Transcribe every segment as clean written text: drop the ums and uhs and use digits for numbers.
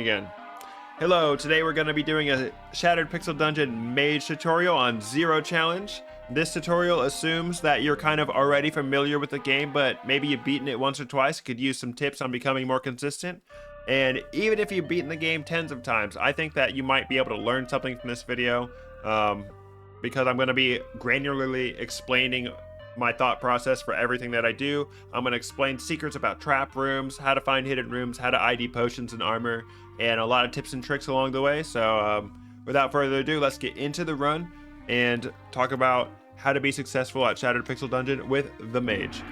again. Hello, today we're going to be doing a Shattered Pixel Dungeon Mage tutorial on Zero Challenge. This tutorial assumes that you're kind of already familiar with the game, but maybe you've beaten it once or twice, could use some tips on becoming more consistent. And even if you've beaten the game tens of times, I think that you might be able to learn something from this video, because I'm going to be granularly explaining my thought process for everything that I do. I'm going to explain secrets about trap rooms, how to find hidden rooms, how to ID potions and armor, and a lot of tips and tricks along the way. So without further ado, let's get into the run and talk about how to be successful at Shattered Pixel Dungeon with the Mage.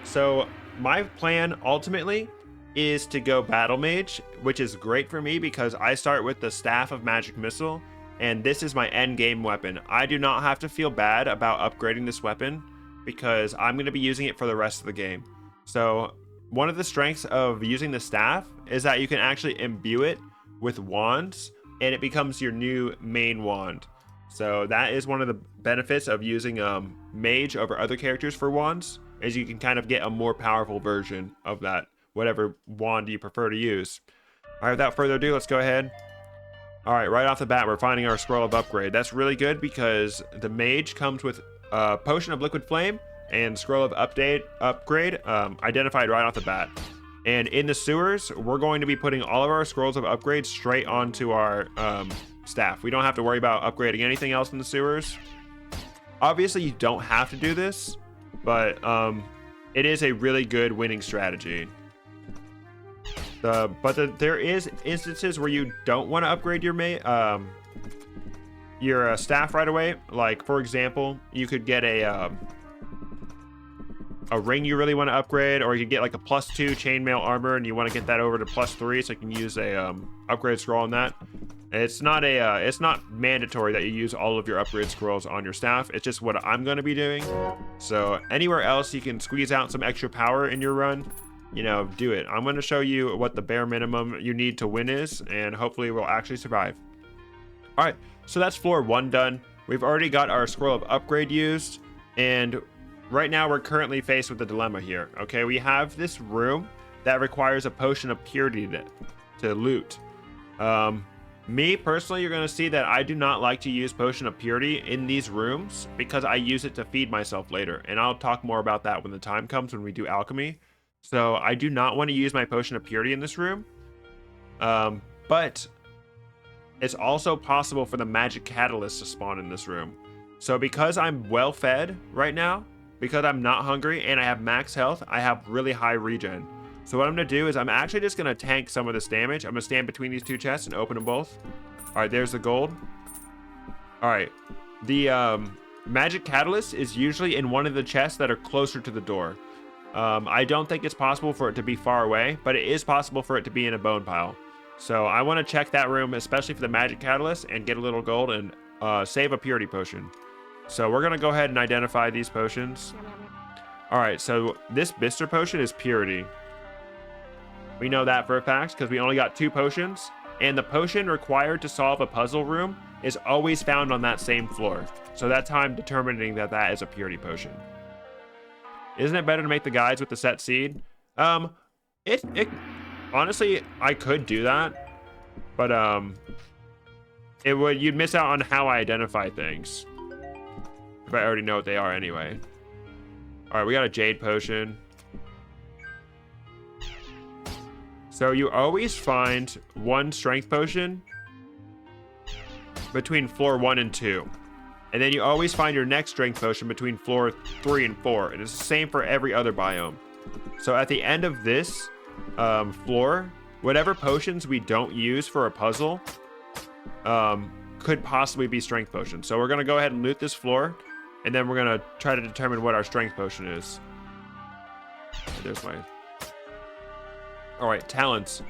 So my plan ultimately is to go Battlemage, which is great for me because I start with the Staff of Magic Missile, and this is my end game weapon. I do not have to feel bad about upgrading this weapon because I'm going to be using it for the rest of the game. So one of the strengths of using the staff is that you can actually imbue it with wands and it becomes your new main wand. So that is one of the benefits of using Mage over other characters for wands, is you can kind of get a more powerful version of that, whatever wand you prefer to use. All right, without further ado, let's go ahead. All right, right off the bat, we're finding our scroll of upgrade. That's really good because the Mage comes with Potion of Liquid Flame and Scroll of upgrade identified right off the bat. And in the sewers, we're going to be putting all of our scrolls of upgrade straight onto our staff. We don't have to worry about upgrading anything else in the sewers. Obviously, you don't have to do this, but it is a really good winning strategy. There is instances where you don't want to upgrade your staff right away. Like, for example, you could get a ring you really want to upgrade, or you could get like a +2 chainmail armor and you want to get that over to +3 so you can use a upgrade scroll on that. It's not mandatory that you use all of your upgrade scrolls on your staff. It's just what I'm going to be doing. So anywhere else you can squeeze out some extra power in your run, you know, do it. I'm going to show you what the bare minimum you need to win is, and hopefully we'll actually survive. All right, so that's floor 1 done. We've already got our scroll of upgrade used, and right now we're currently faced with a dilemma here. Okay, we have this room that requires a potion of purity to loot. Me personally, you're going to see that I do not like to use potion of purity in these rooms because I use it to feed myself later, and I'll talk more about that when the time comes when we do alchemy. So I do not want to use my potion of purity in this room, but it's also possible for the magic catalyst to spawn in this room. So because I'm well fed right now, because I'm not hungry and I have max health, I have really high regen. So what I'm going to do is I'm actually just going to tank some of this damage. I'm going to stand between these two chests and open them both. All right, there's the gold. All right, the magic catalyst is usually in one of the chests that are closer to the door. I don't think it's possible for it to be far away, but it is possible for it to be in a bone pile. So I want to check that room, especially for the magic catalyst, and get a little gold and save a purity potion. So we're going to go ahead and identify these potions. All right, so this Bister potion is purity. We know that for a fact because we only got 2 potions, and the potion required to solve a puzzle room is always found on that same floor. So that's how I'm determining that that is a purity potion. Isn't it better to make the guides with the set seed? Honestly, I could do that, but you'd miss out on how I identify things if I already know what they are anyway. All right, we got a jade potion. So you always find 1 strength potion between floor 1 and 2. And then you always find your next strength potion between floor 3 and 4. And it's the same for every other biome. So at the end of this floor, whatever potions we don't use for a puzzle could possibly be strength potions. So we're going to go ahead and loot this floor. And then we're going to try to determine what our strength potion is. There's my... All right, talents.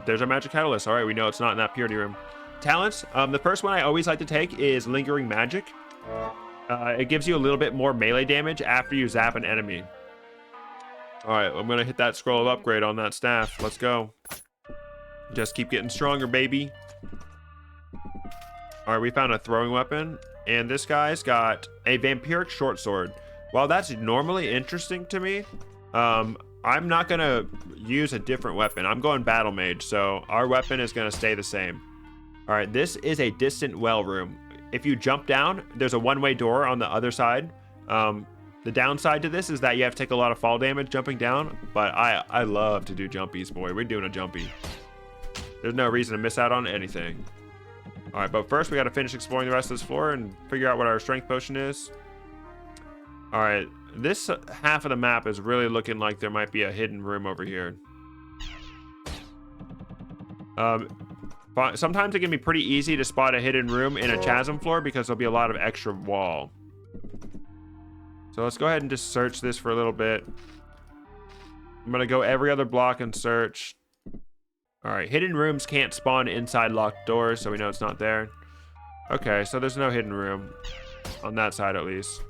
There's our magic catalyst. All right, we know it's not in that purity room. Talents. The first one I always like to take is Lingering Magic. It gives you a little bit more melee damage after you zap an enemy. All right, I'm going to hit that scroll of upgrade on that staff. Let's go. Just keep getting stronger, baby. All right, we found a throwing weapon, and this guy's got a vampiric short sword. While that's normally interesting to me, I'm not gonna use a different weapon. I'm going Battlemage, so our weapon is gonna stay the same. All right, this is a distant well room. If you jump down, there's a one-way door on the other side. The downside to this is that you have to take a lot of fall damage jumping down, but I love to do jumpies, boy. We're doing a jumpy. There's no reason to miss out on anything. All right, but first we got to finish exploring the rest of this floor and figure out what our strength potion is. All right, this half of the map is really looking like there might be a hidden room over here. Sometimes it can be pretty easy to spot a hidden room in a chasm floor because there'll be a lot of extra wall. So let's go ahead and just search this for a little bit. I'm gonna go every other block and search. All right, hidden rooms can't spawn inside locked doors, so we know it's not there. Okay, so there's no hidden room on that side at least.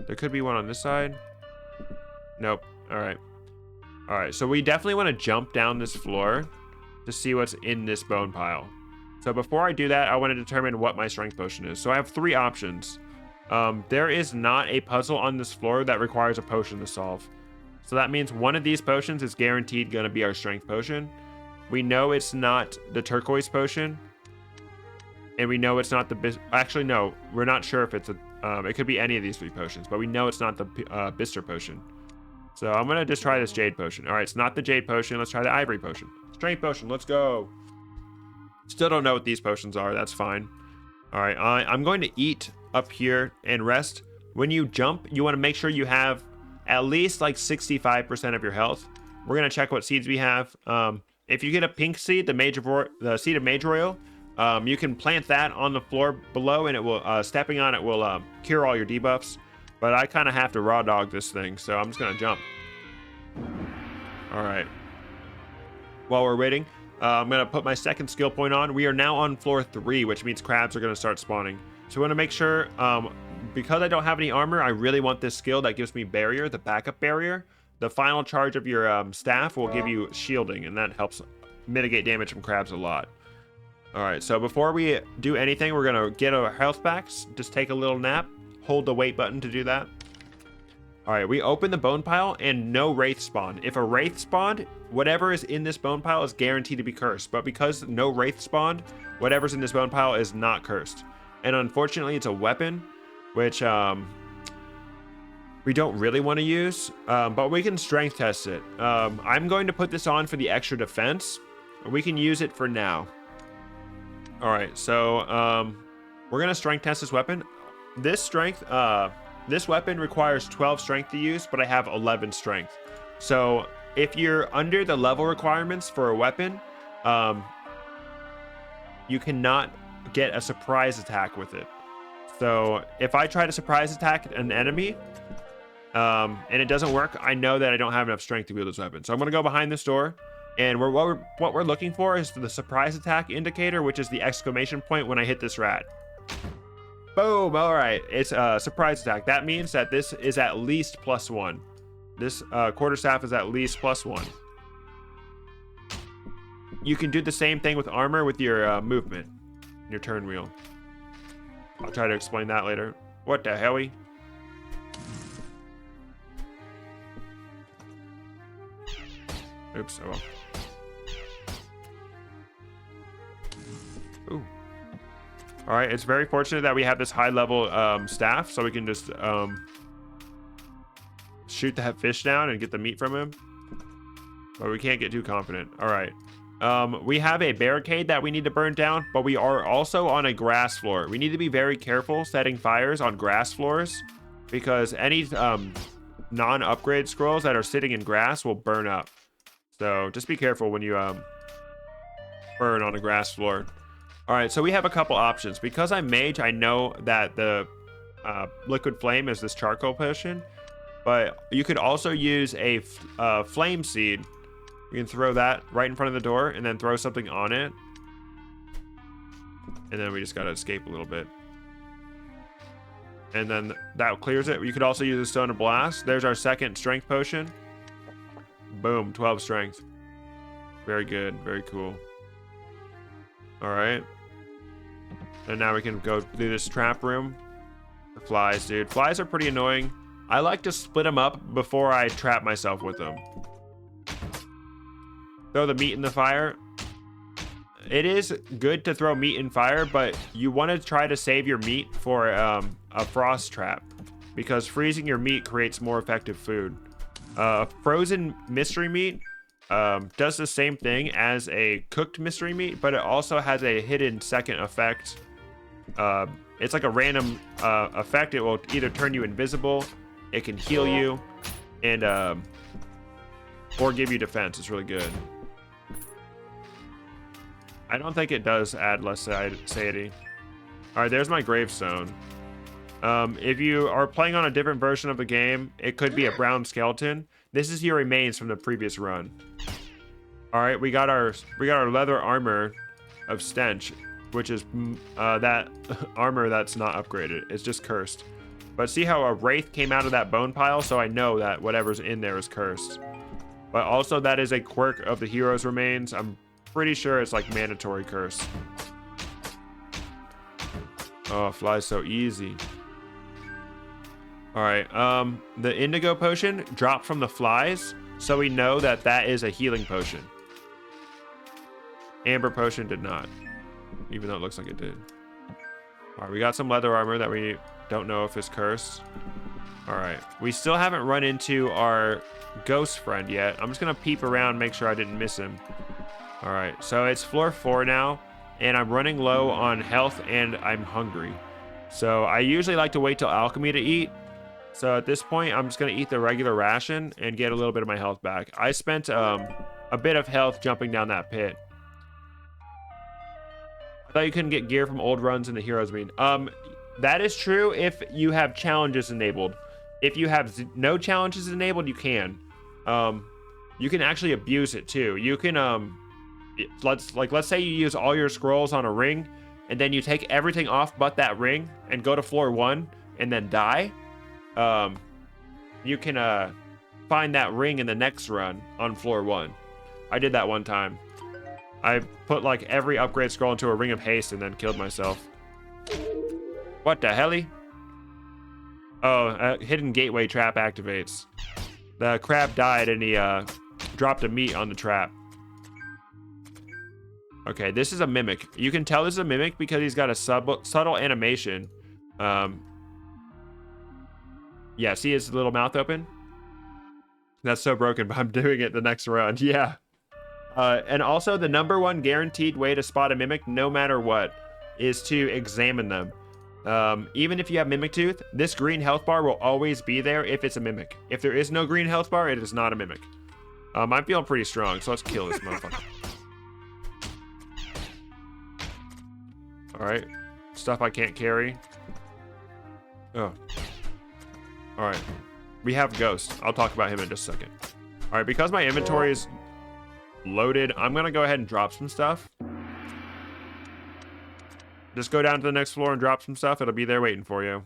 There could be one on this side. Nope. All right, so we definitely want to jump down this floor to see what's in this bone pile. So before I do that, I want to determine what my strength potion is. So I have 3 options. There is not a puzzle on this floor that requires a potion to solve. So that means one of these potions is guaranteed going to be our strength potion. We know it's not the turquoise potion. And we know it's not the... Actually, no. We're not sure if it's a... it could be any of these 3 potions. But we know it's not the Bister potion. So I'm going to just try this jade potion. All right, it's not the jade potion. Let's try the ivory potion. Strength potion. Let's go. Still don't know what these potions are. That's fine. All right, I'm going to eat up here and rest. When you jump, you want to make sure you have at least like 65% of your health. We're going to check what seeds we have. If you get a pink seed, the seed of Mage Royal, you can plant that on the floor below, and it will stepping on it will cure all your debuffs. But I kind of have to raw dog this thing, so I'm just going to jump. All right. While we're waiting, I'm going to put my second skill point on. We are now on floor 3, which means crabs are going to start spawning. So we want to make sure, because I don't have any armor, I really want this skill that gives me barrier, the backup barrier. The final charge of your staff will give you shielding, and that helps mitigate damage from crabs a lot. All right, so before we do anything, we're going to get our health back. Just take a little nap. Hold the wait button to do that. All right, we open the bone pile and no wraith spawn. If a wraith spawned, whatever is in this bone pile is guaranteed to be cursed. But because no wraith spawned, whatever's in this bone pile is not cursed. And unfortunately, it's a weapon, which we don't really want to use, but we can strength test it. I'm going to put this on for the extra defense. We can use it for now. All right, so we're going to strength test this weapon. This weapon requires 12 strength to use, but I have 11 strength. So if you're under the level requirements for a weapon, you cannot get a surprise attack with it. So if I try to surprise attack an enemy, and it doesn't work, I know that I don't have enough strength to wield this weapon. So I'm going to go behind this door, and what we're looking for is the surprise attack indicator, which is the exclamation point when I hit this rat. Boom! All right, it's a surprise attack. That means that this is at least +1. This quarterstaff is at least +1. You can do the same thing with armor with your movement, your turn wheel. I'll try to explain that later. What the hell? Oops. Oh well. Ooh. All right, it's very fortunate that we have this high level staff, so we can just shoot that fish down and get the meat from him. But we can't get too confident. All right. We have a barricade that we need to burn down, but we are also on a grass floor. We need to be very careful setting fires on grass floors because any non-upgrade scrolls that are sitting in grass will burn up. So just be careful when you burn on a grass floor. All right, so we have a couple options. Because I'm mage, I know that the liquid flame is this charcoal potion, but you could also use a flame seed. You can throw that right in front of the door and then throw something on it. And then we just got to escape a little bit. And then that clears it. You could also use a stone of blast. There's our second strength potion. Boom, 12 strength. Very good, very cool. All right. And now we can go through this trap room. The flies, dude. Flies are pretty annoying. I like to split them up before I trap myself with them. Throw the meat in the fire. It is good to throw meat in fire, but you want to try to save your meat for a frost trap, because freezing your meat creates more effective food. Frozen mystery meat does the same thing as a cooked mystery meat, but it also has a hidden second effect. It's like a random effect. It will either turn you invisible, it can heal you, and or give you defense. It's really good. I don't think it does add less satiety. All right, there's my gravestone. If you are playing on a different version of the game, it could be a brown skeleton. This is your remains from the previous run. All right, we got our leather armor of stench, which is that armor that's not upgraded. It's just cursed. But see how a wraith came out of that bone pile, so I know that whatever's in there is cursed. But also that is a quirk of the hero's remains. I'm pretty sure it's like mandatory curse. Oh, it flies so easy. All right, the indigo potion dropped from the flies, so we know that that is a healing potion. Amber potion did not, even though it looks like it did. All right, we got some leather armor that we don't know if it's cursed. All right, we still haven't run into our ghost friend yet. I'm just gonna peep around, make sure I didn't miss him. All right, so it's floor 4 now, and I'm running low on health and I'm hungry. So I usually like to wait till alchemy to eat. So at this point, I'm just gonna eat the regular ration and get a little bit of my health back. I spent a bit of health jumping down that pit. I thought you couldn't get gear from old runs in the heroes mean. That is true if you have challenges enabled. If you have no challenges enabled, you can. You can actually abuse it too. You can let's say you use all your scrolls on a ring, and then you take everything off but that ring and go to floor 1 and then die. You can find that ring in the next run on floor 1. I did that one time. I put like every upgrade scroll into a ring of haste and then killed myself. What the helly? Oh, hidden gateway trap activates. The crab died and he dropped a meat on the trap. Okay, this is a mimic. You can tell this is a mimic because he's got a subtle animation. Yeah, see his little mouth open? That's so broken, but I'm doing it the next run. Yeah. And also the #1 guaranteed way to spot a mimic, no matter what, is to examine them. Even if you have Mimic Tooth, this green health bar will always be there if it's a mimic. If there is no green health bar, it is not a mimic. I'm feeling pretty strong, so let's kill this motherfucker. Alright. Stuff I can't carry. Oh. Alright. We have Ghost. I'll talk about him in just a second. Alright, because my inventory is loaded, I'm gonna go ahead and drop some stuff. Just go down to the next floor and drop some stuff. It'll be there waiting for you.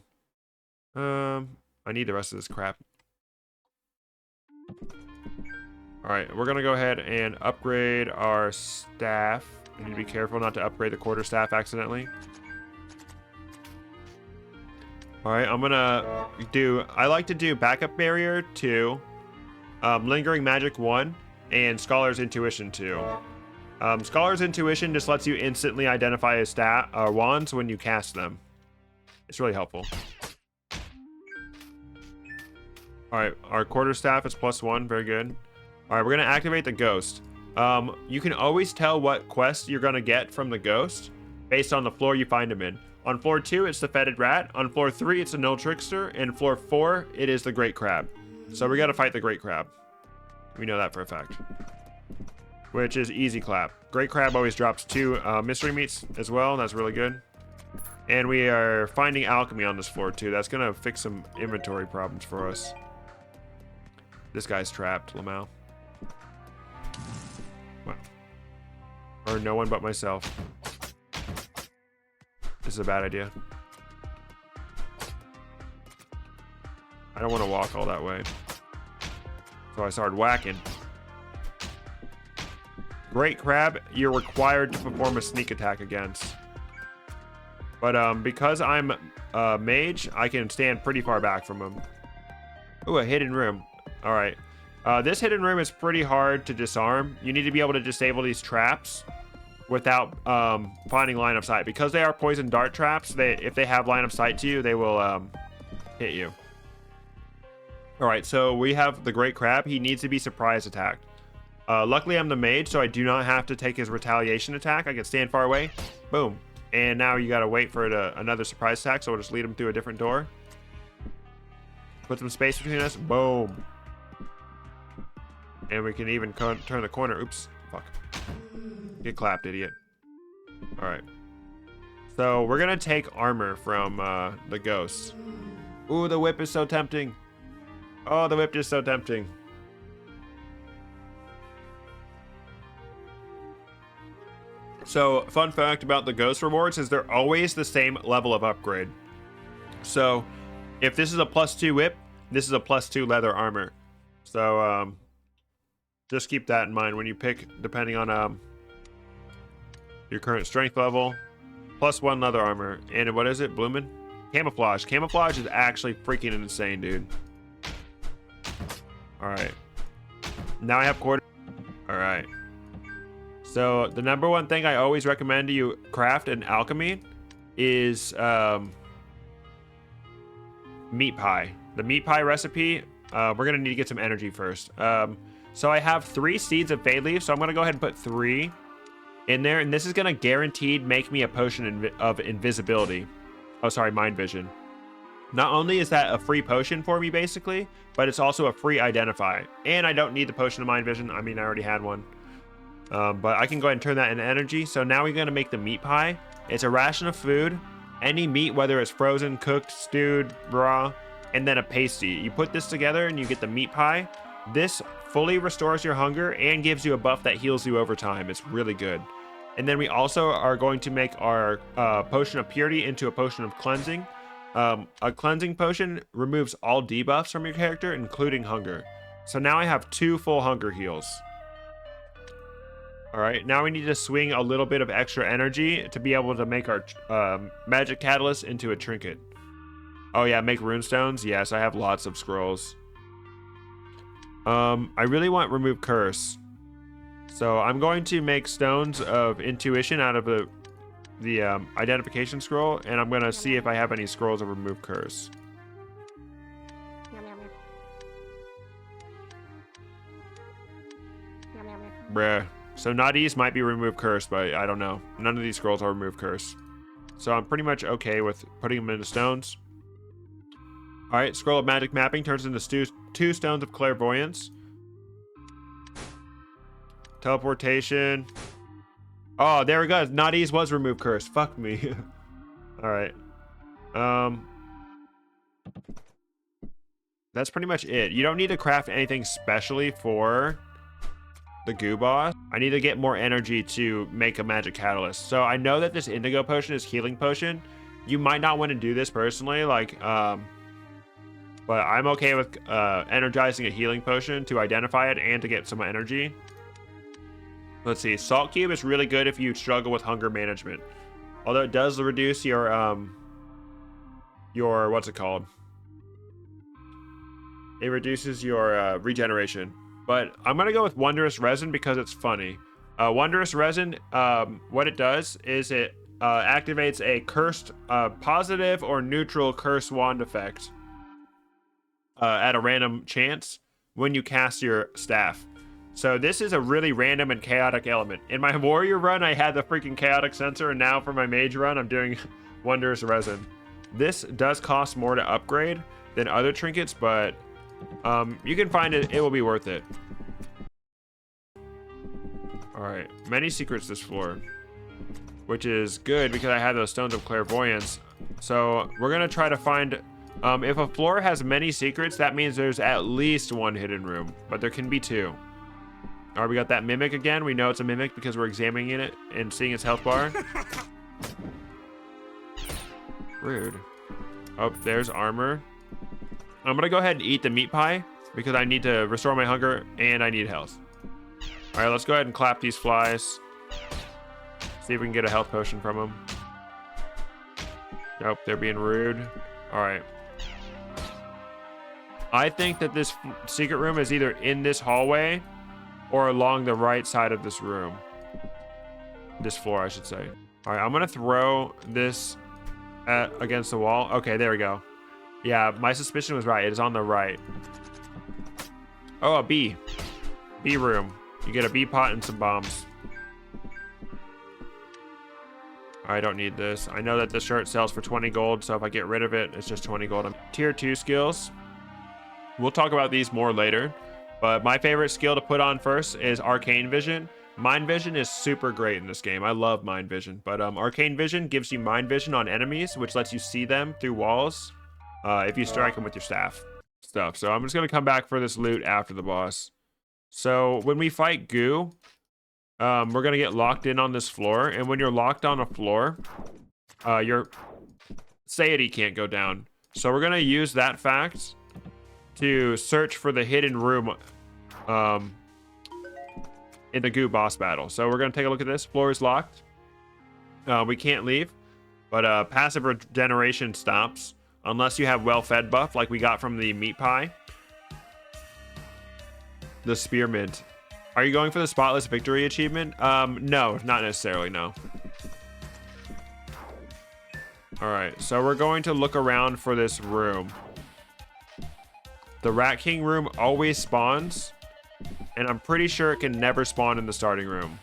I need the rest of this crap. Alright, we're gonna go ahead and upgrade our staff. We need to be careful not to upgrade the quarterstaff accidentally. Alright, I'm gonna I like to do Backup Barrier 2, Lingering Magic 1, and Scholar's Intuition 2. Scholar's Intuition just lets you instantly identify his wands when you cast them. It's really helpful. Alright, our quarterstaff is +1, very good. Alright, we're gonna activate the ghost. You can always tell what quest you're gonna get from the ghost based on the floor you find him in. On floor 2, it's the Fetid Rat. On floor 3, it's the Null Trickster. And floor 4, it is the Great Crab. So we gotta fight the Great Crab. We know that for a fact. Which is easy clap. Great Crab always drops 2 mystery meats as well, and that's really good. And we are finding alchemy on this floor too. That's gonna fix some inventory problems for us. This guy's trapped, Lamau. Wow. Or no one but myself. This is a bad idea. I don't want to walk all that way. So I started whacking. Great Crab, you're required to perform a sneak attack against. But because I'm Mage, I can stand pretty far back from him. Ooh, a hidden room. All right. This hidden room is pretty hard to disarm. You need to be able to disable these traps without finding line of sight. Because they are poison dart traps, if they have line of sight to you, they will hit you. All right, so we have the Great Crab. He needs to be surprise attacked. Luckily, I'm the mage, so I do not have to take his retaliation attack. I can stand far away. Boom. And now you got to wait for another surprise attack, so we'll just lead him through a different door. Put some space between us. Boom. And we can even turn the corner. Oops. Fuck. Get clapped, idiot. All right. So we're going to take armor from the ghost. Ooh, the whip is so tempting. Oh, the whip is so tempting. So, fun fact about the ghost rewards is they're always the same level of upgrade. So, if this is a +2 whip, this is a +2 leather armor. So, just keep that in mind when you pick, depending on your current strength level. +1 leather armor. And what is it? Bloomin'? Camouflage. Camouflage is actually freaking insane, dude. Alright. Now I have quarter. Alright. So the number one thing I always recommend you craft in alchemy is meat pie. The meat pie recipe, we're going to need to get some energy first. So I have 3 seeds of fade leaf, so I'm going to go ahead and put 3 in there. And this is going to guaranteed make me a potion of invisibility. Oh, sorry, mind vision. Not only is that a free potion for me, basically, but it's also a free identify. And I don't need the potion of mind vision. I mean, I already had one. But I can go ahead and turn that into energy. So now we're going to make the meat pie. It's a ration of food, any meat, whether it's frozen, cooked, stewed, raw, and then a pasty. You put this together and you get the meat pie. This fully restores your hunger and gives you a buff that heals you over time. It's really good. And then we also are going to make our potion of purity into a potion of cleansing. A cleansing potion removes all debuffs from your character, including hunger. So now I have 2 full hunger heals. All right, now we need to swing a little bit of extra energy to be able to make our magic catalyst into a trinket. Oh yeah, make runestones. Yes, I have lots of scrolls. I really want remove curse. So I'm going to make stones of intuition out of the identification scroll, and I'm going to see if I have any scrolls of remove curse. Bruh. So Nadis might be remove curse, but I don't know. None of these scrolls are remove curse. So I'm pretty much okay with putting them into stones. Alright, scroll of magic mapping turns into 2 stones of clairvoyance. Teleportation. Oh, there we go. Nadis was remove curse. Fuck me. Alright. That's pretty much it. You don't need to craft anything specially for the goo boss. I need to get more energy to make a magic catalyst. So I know that this indigo potion is healing potion. You might not want to do this personally, like, but I'm okay with energizing a healing potion to identify it and to get some energy. Let's see. Salt cube is really good if you struggle with hunger management. Although it does reduce your what's it called? It reduces your regeneration. But I'm going to go with Wondrous Resin because it's funny. Wondrous Resin, what it does is it activates a cursed, positive or neutral curse wand effect at a random chance when you cast your staff. So this is a really random and chaotic element. In my warrior run, I had the freaking chaotic sensor, and now for my mage run, I'm doing Wondrous Resin. This does cost more to upgrade than other trinkets, but you can find it. It will be worth it. All right, many secrets this floor, which is good because I have those stones of clairvoyance. So we're gonna try to find. If a floor has many secrets, that means there's at least 1 hidden room, but there can be 2. All right, we got that mimic again. We know it's a mimic because we're examining it and seeing its health bar. Rude. Oh, there's armor. I'm gonna go ahead and eat the meat pie because I need to restore my hunger and I need health. All right, let's go ahead and clap these flies. See if we can get a health potion from them. Nope, they're being rude. All right. I think that this secret room is either in this hallway or along the right side of this room. This floor, I should say. All right, I'm gonna throw this against the wall. Okay, there we go. Yeah, my suspicion was right. It is on the right. Oh, a bee. Bee room. You get a bee pot and some bombs. I don't need this. I know that the shirt sells for 20 gold, so if I get rid of it, it's just 20 gold. Tier 2 skills. We'll talk about these more later, but my favorite skill to put on first is Arcane Vision. Mind Vision is super great in this game. I love Mind Vision, but Arcane Vision gives you Mind Vision on enemies, which lets you see them through walls if you strike them with your staff. So I'm just going to come back for this loot after the boss. So when we fight Goo, we're going to get locked in on this floor, and when you're locked on a floor, your Deity can't go down. So we're going to use that fact to search for the hidden room in the Goo boss battle. So we're going to take a look at this. Floor is locked. We can't leave, but passive regeneration stops unless you have well-fed buff like we got from the meat pie. The spearmint. Are you going for the spotless victory achievement? No, not necessarily, no. All right, so we're going to look around for this room. The Rat King room always spawns, and I'm pretty sure it can never spawn in the starting room.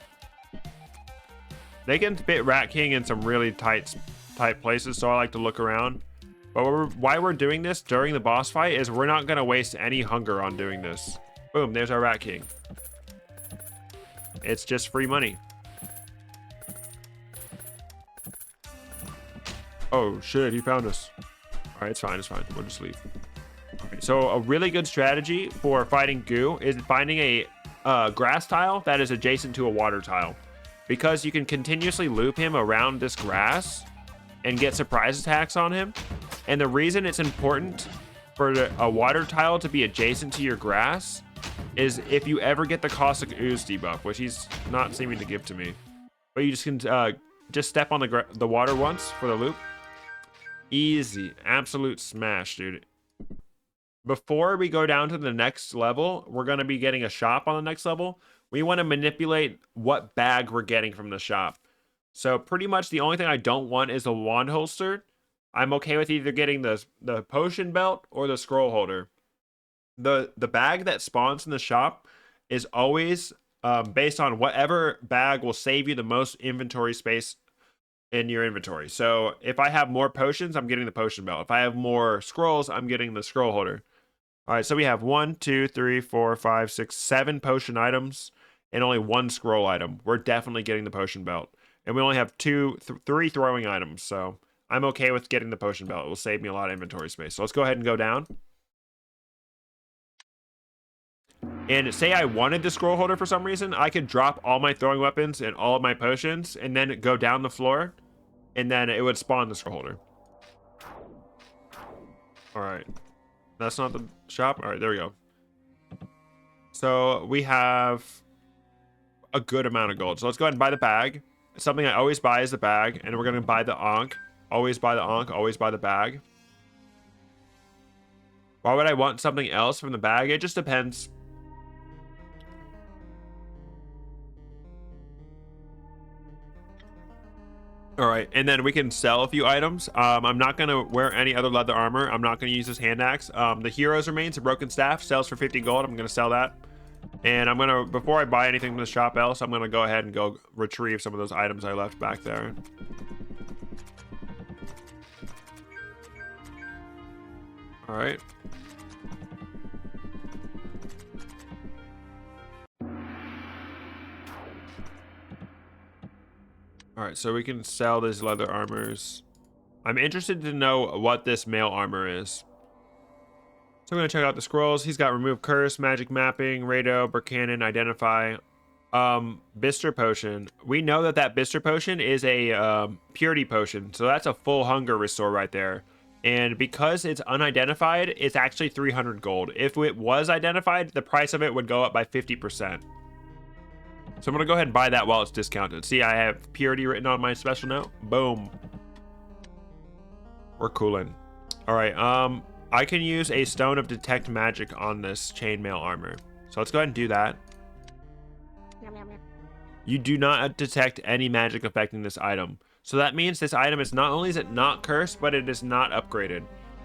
They can fit Rat King in some really tight places, so I like to look around. But why we're doing this during the boss fight is we're not going to waste any hunger on doing this. Boom, there's our Rat King. It's just free money. Oh shit, he found us. All right, it's fine, it's fine. We'll just leave. Okay, so a really good strategy for fighting Goo is finding a grass tile that is adjacent to a water tile, because you can continuously loop him around this grass and get surprise attacks on him. And the reason it's important for a water tile to be adjacent to your grass is if you ever get the Caustic Ooze debuff, which he's not seeming to give to me. But you just can just step on the water once for the loop. Easy. Absolute smash, dude. Before we go down to the next level, we're going to be getting a shop on the next level. We want to manipulate what bag we're getting from the shop. So pretty much the only thing I don't want is the wand holster. I'm okay with either getting the potion belt or the scroll holder. The bag that spawns in the shop is always based on whatever bag will save you the most inventory space in your inventory. So if I have more potions, I'm getting the potion belt. If I have more scrolls, I'm getting the scroll holder. All right, so we have 1, 2, 3, 4, 5, 6, 7 potion items and only 1 scroll item. We're definitely getting the potion belt. And we only have 3 throwing items, so I'm okay with getting the potion belt. It will save me a lot of inventory space. So let's go ahead and go down. And say I wanted the scroll holder for some reason, I could drop all my throwing weapons and all of my potions and then go down the floor, and then it would spawn the scroll holder. All right. That's not the shop. All right, there we go. So we have a good amount of gold. So let's go ahead and buy the bag. Something I always buy is the bag, and we're going to buy the Ankh. Always buy the Ankh, always buy the bag. Why would I want something else from the bag? It just depends. All right, and then we can sell a few items. I'm not going to wear any other leather armor. I'm not going to use this hand axe. The hero's remains, a broken staff, sells for 50 gold. I'm going to sell that. And I'm going to, before I buy anything from the shop else, I'm going to go ahead and go retrieve some of those items I left back there. All right. All right, so we can sell these leather armors. I'm interested to know what this mail armor is. So I'm going to check out the scrolls. He's got Remove Curse, Magic Mapping, Rado, Burkanon, Identify. Bister Potion. We know that Bister Potion is a Purity Potion. So that's a full hunger restore right there. And because it's unidentified, it's actually 300 gold. If it was identified, the price of it would go up by 50%. So I'm going to go ahead and buy that while it's discounted. See, I have Purity written on my special note. Boom. We're cooling. All right. I can use a stone of detect magic on this chainmail armor. So let's go ahead and do that. You do not detect any magic affecting this item. So that means this item is not only is it not cursed, but it is not upgraded.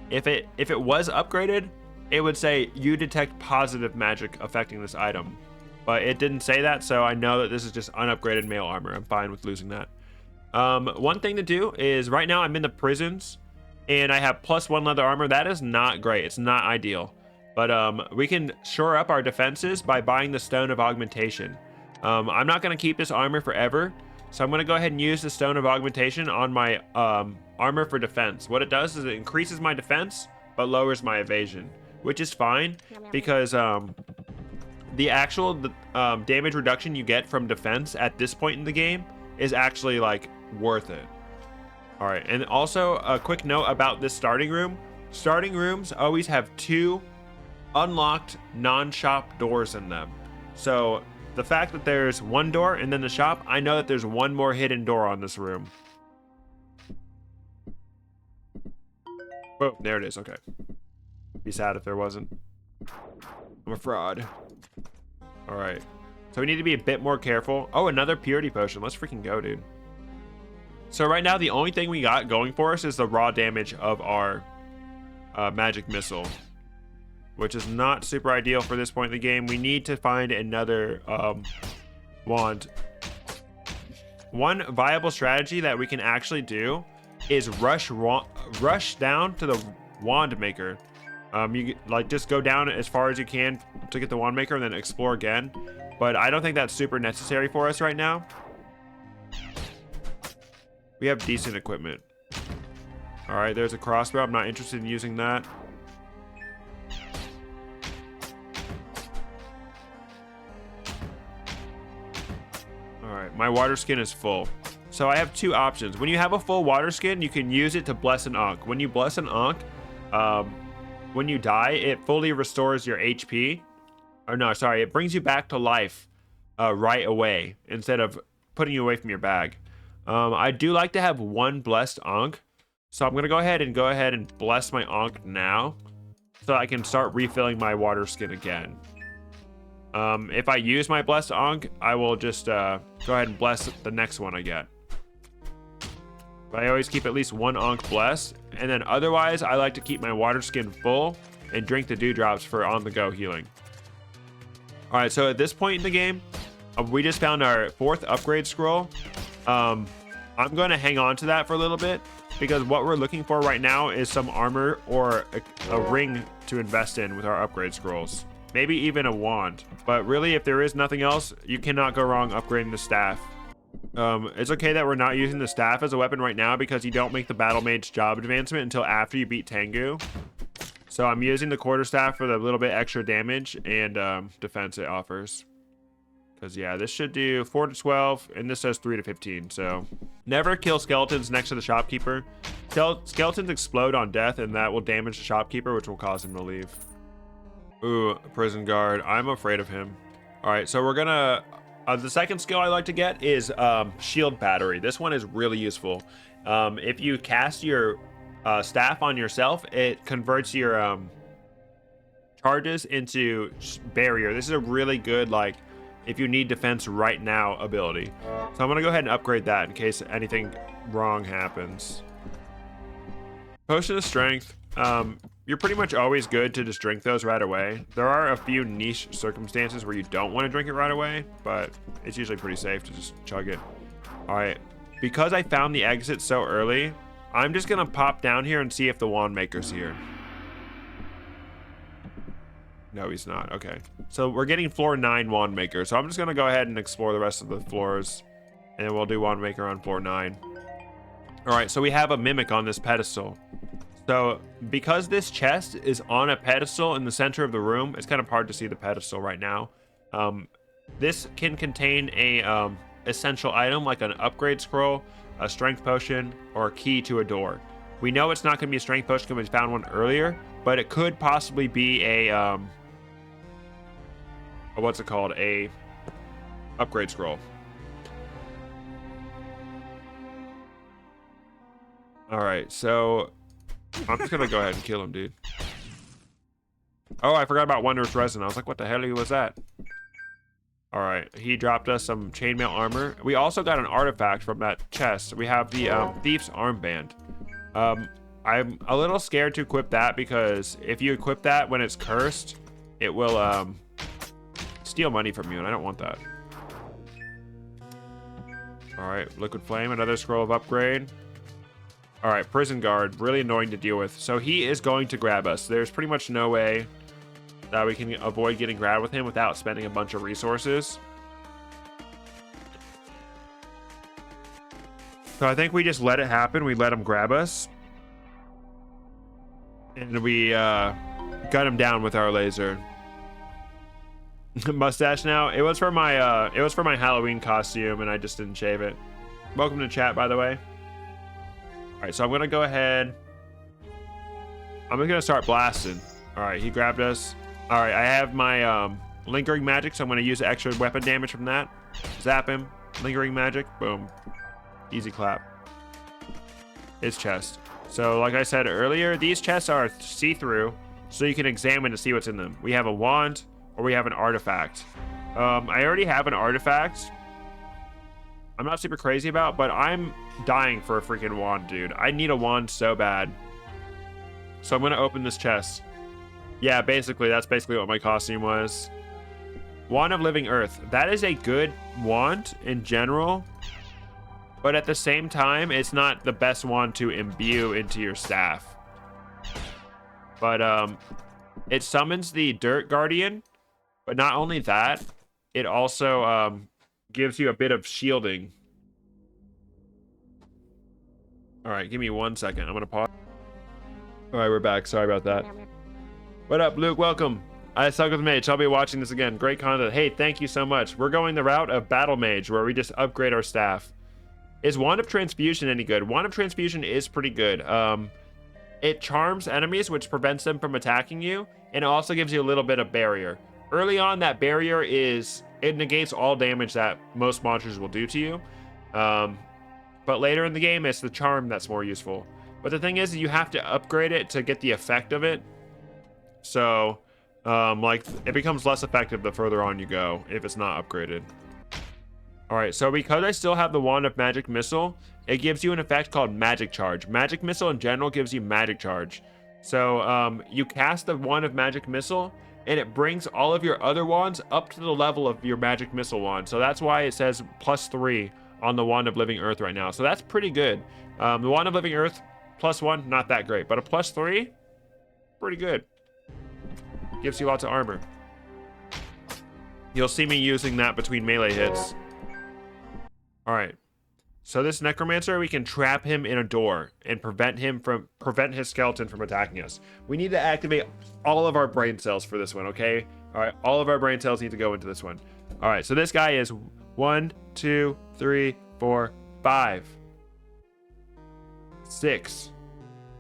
If it was upgraded, it would say you detect positive magic affecting this item. But it didn't say that, so I know that this is just unupgraded mail armor. I'm fine with losing that. One thing to do is right now I'm in the prisons and I have +1 leather armor. That is not great. It's not ideal. But we can shore up our defenses by buying the Stone of Augmentation. I'm not going to keep this armor forever, so I'm going to go ahead and use the Stone of Augmentation on my armor for defense. What it does is it increases my defense, but lowers my evasion, which is fine because the actual damage reduction you get from defense at this point in the game is actually like worth it. All right, and also a quick note about this starting room. Starting rooms always have 2 unlocked non-shop doors in them. So the fact that there's 1 door and then the shop, I know that there's 1 more hidden door on this room. Oh, there it is. Okay. Be sad if there wasn't. I'm a fraud. All right. So we need to be a bit more careful. Oh, another purity potion. Let's freaking go, dude. So right now, the only thing we got going for us is the raw damage of our magic missile, which is not super ideal for this point in the game. We need to find another wand. One viable strategy that we can actually do is rush down to the wand maker. You like just go down as far as you can to get the wand maker and then explore again. But I don't think that's super necessary for us right now. We have decent equipment. All right, there's a crossbow. I'm not interested in using that. All right, my water skin is full. So I have 2 options. When you have a full water skin, you can use it to bless an Ankh. When you bless an Ankh, when you die, it fully restores your HP. Or no, sorry, it brings you back to life right away instead of putting you away from your bag. I do like to have 1 blessed Ankh. So I'm going to go ahead and bless my Ankh now so I can start refilling my water skin again. If I use my blessed Ankh, I will just go ahead and bless the next one I get. But I always keep at least 1 Ankh blessed, and then otherwise I like to keep my water skin full and drink the dewdrops for on-the-go healing. All right, so at this point in the game, we just found our 4th upgrade scroll. I'm going to hang on to that for a little bit because what we're looking for right now is some armor or a ring to invest in with our upgrade scrolls. Maybe even a wand. But really, if there is nothing else, you cannot go wrong upgrading the staff. It's okay that we're not using the staff as a weapon right now because you don't make the Battlemage job advancement until after you beat Tengu. So I'm using the quarterstaff for the little bit extra damage and defense it offers. Because, yeah, this should do 4 to 12, and this does 3 to 15, so... Never kill skeletons next to the shopkeeper. Skeletons explode on death, and that will damage the shopkeeper, which will cause him to leave. Ooh, prison guard. I'm afraid of him. All right, so we're gonna... the second skill I like to get is shield battery. This one is really useful. If you cast your staff on yourself, it converts your charges into barrier. This is a really good, like... if you need defense right now ability. So I'm gonna go ahead and upgrade that in case anything wrong happens. Potion of strength. You're pretty much always good to just drink those right away. There are a few niche circumstances where you don't want to drink it right away, but it's usually pretty safe to just chug it. All right, because I found the exit so early, I'm just gonna pop down here and see if the wand maker's here. No, he's not. Okay. So we're getting floor 9 wand maker. So I'm just going to go ahead and explore the rest of the floors. And then we'll do wand maker on floor 9. All right. So we have a mimic on this pedestal. So because this chest is on a pedestal in the center of the room, it's kind of hard to see the pedestal right now. This can contain a essential item like an upgrade scroll, a strength potion, or a key to a door. We know it's not going to be a strength potion because we found one earlier, but it could possibly be a what's it called? A upgrade scroll. All right, so I'm just gonna go ahead and kill him, dude. Oh, I forgot about Wondrous Resin. I was like, what the hell was that? All right, he dropped us some chainmail armor. We also got an artifact from that chest. We have the Thief's Armband. I'm a little scared to equip that because if you equip that when it's cursed, it will steal money from you, and I don't want that. All right, Liquid Flame, another scroll of upgrade. All right, Prison Guard, really annoying to deal with. So he is going to grab us. There's pretty much no way that we can avoid getting grabbed with him without spending a bunch of resources. So I think we just let it happen. We let him grab us. And we got him down with our laser. Mustache now. It was for my Halloween costume, and I just didn't shave it. Welcome to chat, by the way. All right, so I'm gonna go ahead. I'm just gonna start blasting. All right, he grabbed us. All right, I have my lingering magic, so I'm gonna use extra weapon damage from that. Zap him. Lingering magic. Boom. Easy clap. His chest. So like I said earlier, these chests are see-through, so you can examine to see what's in them. We have a wand, or we have an artifact. I already have an artifact. I'm not super crazy about, but I'm dying for a freaking wand, dude. I need a wand so bad. So I'm gonna open this chest. Yeah, basically, that's basically what my costume was. Wand of Living Earth. That is a good wand in general, but at the same time, it's not the best wand to imbue into your staff. But it summons the Dirt Guardian, but not only that, it also gives you a bit of shielding. All right, give me 1 second. I'm gonna pause. All right, we're back. Sorry about that. What up, Luke? Welcome. I suck with Mage. I'll be watching this again. Great content. Hey, thank you so much. We're going the route of Battlemage, where we just upgrade our staff. Is Wand of Transfusion any good? Wand of Transfusion is pretty good. It charms enemies, which prevents them from attacking you, and it also gives you a little bit of barrier. Early on, that barrier it negates all damage that most monsters will do to you. But later in the game, it's the charm that's more useful. But the thing is, you have to upgrade it to get the effect of it. So, like, it becomes less effective the further on you go if it's not upgraded. All right, so because I still have the Wand of Magic Missile, it gives you an effect called Magic Charge. Magic Missile in general gives you Magic Charge. So, you cast the Wand of Magic Missile, and it brings all of your other wands up to the level of your Magic Missile wand. So that's why it says +3 on the Wand of Living Earth right now. So that's pretty good. The Wand of Living Earth, +1, not that great. But a +3, pretty good. Gives you lots of armor. You'll see me using that between melee hits. All right. So this Necromancer, we can trap him in a door and prevent his skeleton from attacking us. We need to activate all of our brain cells for this one, okay? All right, all of our brain cells need to go into this one. All right, so this guy is 1, 2, 3, 4, 5, 6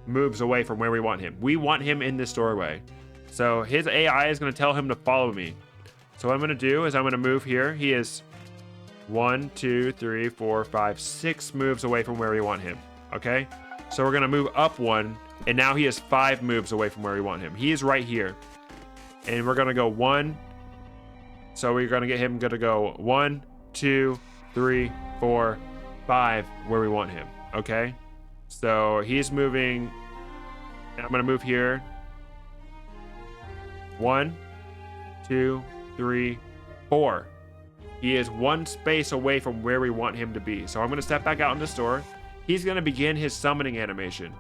moves away from where we want him. We want him in this doorway. So his AI is going to tell him to follow me. So what I'm going to do is I'm going to move here. He is 1, 2, 3, 4, 5, 6 moves away from where we want him. Okay? So we're going to move up 1, and now he is 5 moves away from where we want him. He is right here. And we're going to go 1. So we're going to get him to go 1, 2, 3, 4, 5 where we want him. Okay? So he's moving. I'm going to move here. 1, 2, 3, 4. He is 1 space away from where we want him to be. So I'm going to step back out in the store. He's going to begin his summoning animation.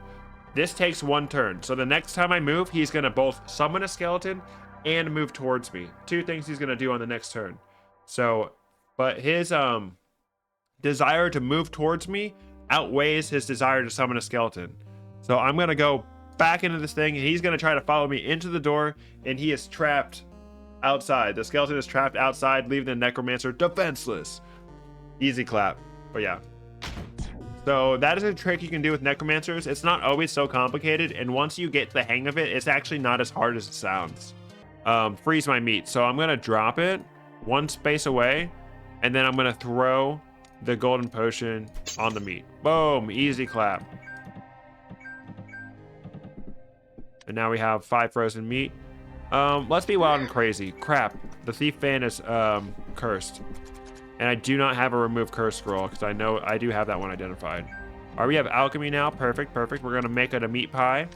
This takes 1 turn. So the next time I move, he's going to both summon a skeleton and move towards me. 2 things he's going to do on the next turn. So, but his desire to move towards me outweighs his desire to summon a skeleton. So I'm going to go back into this thing, and he's going to try to follow me into the door, and he is trapped outside. The skeleton is trapped outside, leaving the Necromancer defenseless. Easy clap. But yeah. So that is a trick you can do with Necromancers. It's not always so complicated, and once you get the hang of it, it's actually not as hard as it sounds. Freeze my meat. So I'm going to drop it 1 space away, and then I'm going to throw the golden potion on the meat. Boom. Easy clap. And now we have 5 frozen meat. Let's be wild and crazy. Crap. The Thief Fan is cursed. And I do not have a remove curse scroll because I know I do have that one identified. All right, we have alchemy now. Perfect, perfect. We're gonna make it a meat pie.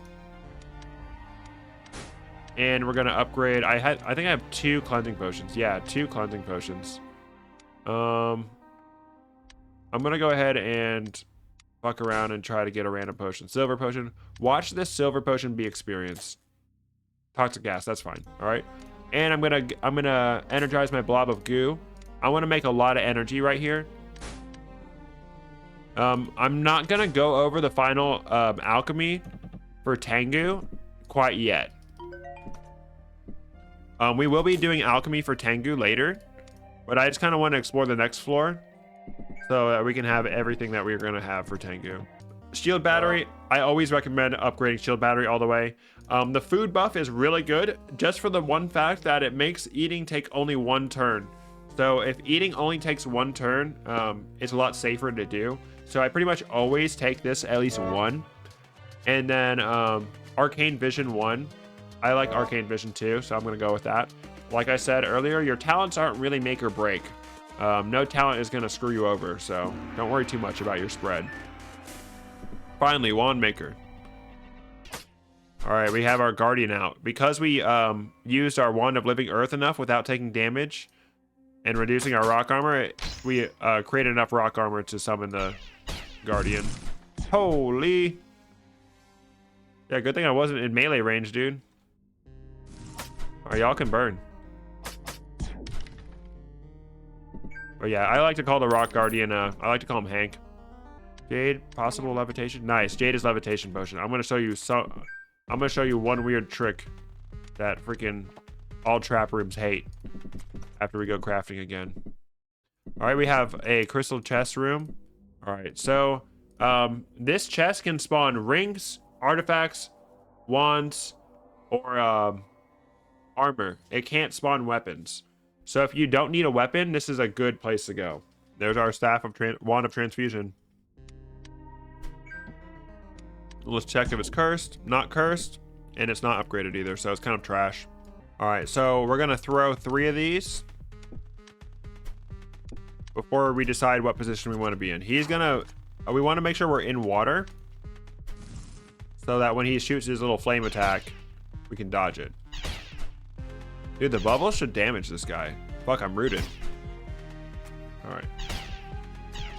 And we're gonna upgrade. I think I have 2 cleansing potions. Yeah, 2 cleansing potions. I'm gonna go ahead and fuck around and try to get a random potion. Silver potion. Watch this silver potion be experienced. Toxic gas, that's fine. All right. And I'm gonna energize my blob of goo. I want to make a lot of energy right here. I'm not gonna go over the final alchemy for Tengu quite yet. We will be doing alchemy for Tengu later, but I just kind of want to explore the next floor so that we can have everything that we're gonna have for Tengu. Shield battery, I always recommend upgrading shield battery all the way. The food buff is really good just for the one fact that it makes eating take only 1 turn. So if eating only takes 1 turn, it's a lot safer to do. So I pretty much always take this at least 1. And then Arcane Vision 1. I like Arcane Vision too, so I'm going to go with that. Like I said earlier, your talents aren't really make or break. No talent is going to screw you over, so don't worry too much about your spread. Finally, Wand Maker. All right, we have our Guardian out. Because we used our Wand of Living Earth enough without taking damage and reducing our rock armor, we created enough rock armor to summon the Guardian. Holy. Yeah, good thing I wasn't in melee range, dude. All right, y'all can burn. But yeah, I like to call the rock guardian, I like to call him Hank. Jade, possible levitation. Nice, Jade is levitation potion. I'm gonna show you one weird trick that freaking all trap rooms hate after we go crafting again. All right, we have a crystal chest room. All right, so this chest can spawn rings, artifacts, wands, or armor. It can't spawn weapons. So if you don't need a weapon, this is a good place to go. There's our staff of wand of transfusion. Let's check if it's cursed. Not cursed, and it's not upgraded either, so it's kind of trash. All right, so we're gonna throw 3 of these before we decide what position we want to be in. He's gonna, we want to make sure we're in water so that when he shoots his little flame attack, we can dodge it. Dude, the bubbles should damage this guy. Fuck, I'm rooted. All right.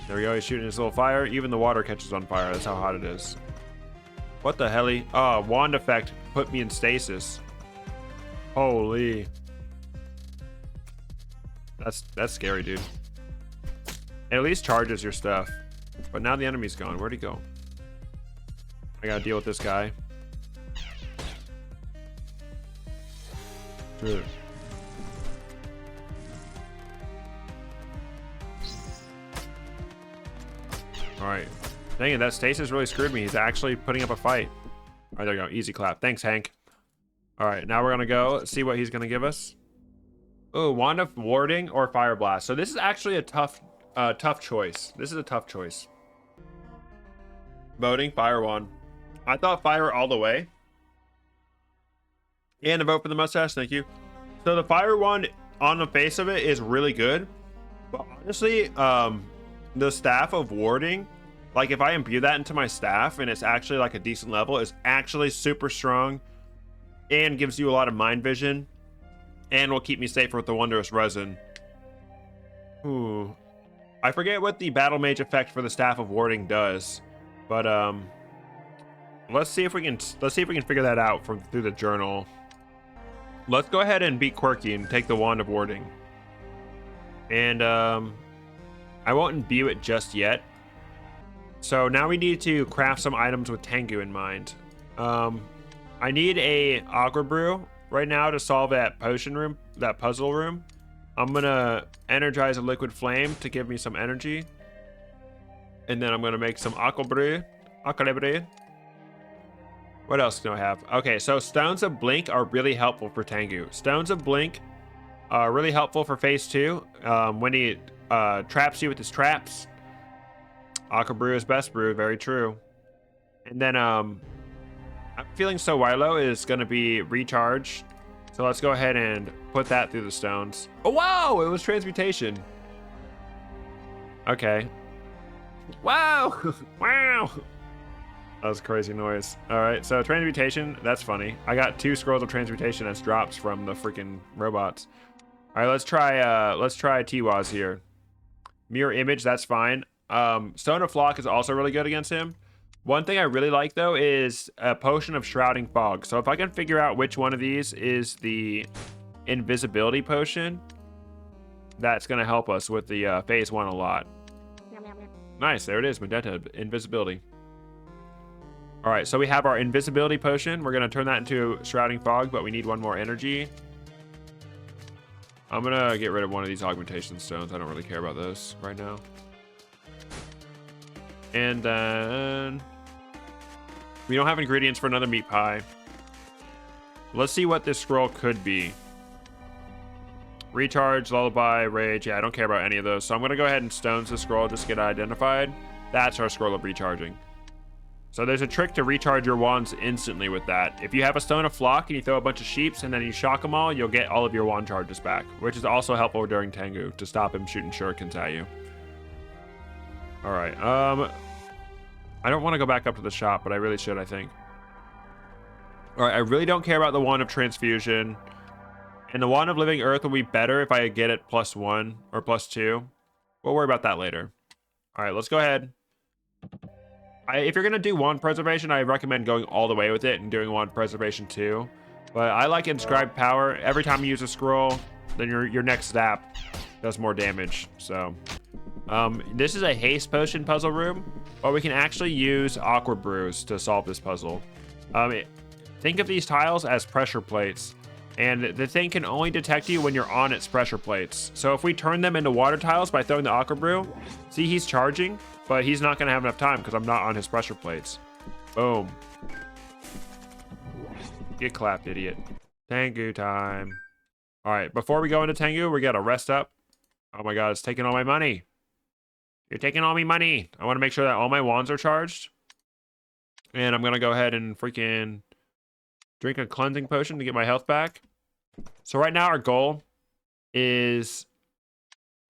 There we go, he's shooting his little fire. Even the water catches on fire, that's how hot it is. What the helly? Oh, wand effect put me in stasis. Holy. That's scary, dude. It at least charges your stuff. But now the enemy's gone. Where'd he go? I gotta deal with this guy. Dude. Alright. Dang it, that stasis really screwed me. He's actually putting up a fight. Alright, there we go. Easy clap. Thanks, Hank. Alright, now we're gonna go see what he's gonna give us. Oh, Wand of Warding or Fire Blast. So this is actually a tough choice. This is a tough choice. Voting Fire Wand. I thought fire all the way. And a vote for the mustache, thank you. So the Fire Wand on the face of it is really good. But honestly, the Staff of Warding, like if I imbue that into my staff and it's actually like a decent level, it's actually super strong and gives you a lot of mind vision and will keep me safer with the Wondrous Resin. Ooh. I forget what the Battlemage effect for the Staff of Warding does, but let's see if we can figure that out through the journal. Let's go ahead and beat Quirky and take the Wand of Warding. And I won't imbue it just yet. So now we need to craft some items with Tengu in mind. I need a Aqua Brew right now to solve that potion room, that puzzle room. I'm gonna energize a liquid flame to give me some energy. And then I'm gonna make some Aqua Brew. What else do I have? Okay, so Stones of Blink are really helpful for Tengu. Stones of Blink are really helpful for phase 2. When he traps you with his traps. Aqua Brew is best brew, very true. And then I'm feeling So Wilo is gonna be recharged So let's go ahead and put that through the stones. Oh, wow, it was transmutation. Okay. Wow. Wow. That was a crazy noise. All right, so transmutation, that's funny. I got 2 scrolls of transmutation as drops from the freaking robots. All right, let's try T-Waz here. Mirror image, that's fine. Stone of Flock is also really good against him. One thing I really like though is a potion of shrouding fog. So if I can figure out which one of these is the invisibility potion, that's gonna help us with the phase 1 a lot. Nice, there it is, Magenta invisibility. All right, so we have our invisibility potion. We're gonna turn that into shrouding fog, but we need 1 more energy. I'm gonna get rid of one of these augmentation stones. I don't really care about those right now. And then we don't have ingredients for another meat pie. Let's see what this scroll could be. Recharge, lullaby, rage. Yeah, I don't care about any of those. So I'm gonna go ahead and stones the scroll just to get it identified. That's our scroll of recharging. So there's a trick to recharge your wands instantly with that. If you have a stone of flock and you throw a bunch of sheeps and then you shock them all, you'll get all of your wand charges back, which is also helpful during Tengu to stop him shooting shurikens at you. All right, I don't want to go back up to the shop, but I really should, I think. All right, I really don't care about the Wand of Transfusion. And the Wand of Living Earth will be better if I get it +1 or +2. We'll worry about that later. All right, let's go ahead. If you're going to do Wand Preservation, I recommend going all the way with it and doing Wand Preservation too. But I like Inscribed Power. Every time you use a scroll, then your next zap does more damage. So this is a haste potion puzzle room, but we can actually use Aqua Brews to solve this puzzle. Think of these tiles as pressure plates, and the thing can only detect you when you're on its pressure plates. So if we turn them into water tiles by throwing the Aqua Brew, see, he's charging, but he's not going to have enough time because I'm not on his pressure plates. Boom. Get clapped, idiot. Tengu time. All right, before we go into Tengu, we got to rest up. Oh my god, it's taking all my money. You're taking all my money. I want to make sure that all my wands are charged. And I'm going to go ahead and freaking drink a cleansing potion to get my health back. So right now our goal is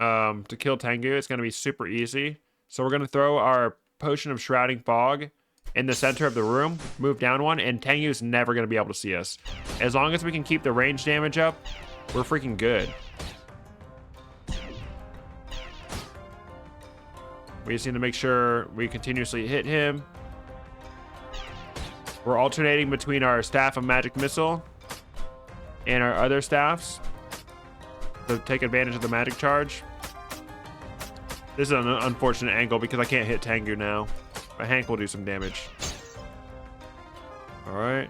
to kill Tengu. It's going to be super easy. So we're going to throw our potion of shrouding fog in the center of the room, move down 1, and Tengu's never going to be able to see us. As long as we can keep the range damage up, we're freaking good. We just need to make sure we continuously hit him. We're alternating between our Staff of Magic Missile and our other staffs to take advantage of the magic charge. This is an unfortunate angle because I can't hit Tengu now. But Hank will do some damage. Alright.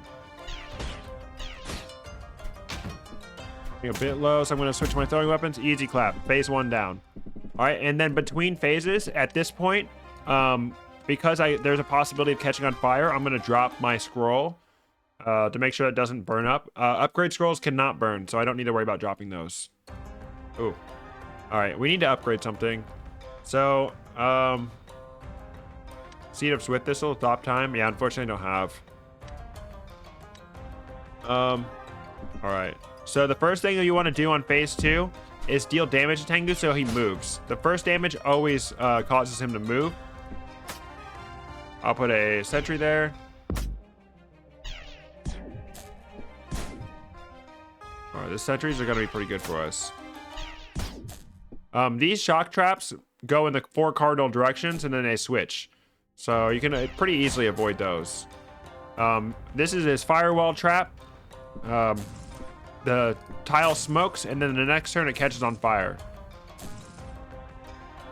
A bit low, so I'm going to switch my throwing weapons. Easy clap. Phase 1 down. Alright, and then between phases, at this point, because there's a possibility of catching on fire, I'm going to drop my scroll to make sure it doesn't burn up. Upgrade scrolls cannot burn, so I don't need to worry about dropping those. Ooh. Alright, we need to upgrade something. So, Seed of Swift Thistle, top time. Yeah, unfortunately I don't have. Alright. So the first thing that you want to do on phase 2 is deal damage to Tengu so he moves. The first damage always causes him to move. I'll put a sentry there. Alright, the sentries are going to be pretty good for us. These shock traps go in the 4 cardinal directions and then they switch. So you can pretty easily avoid those. This is his firewall trap. The tile smokes and then the next turn it catches on fire.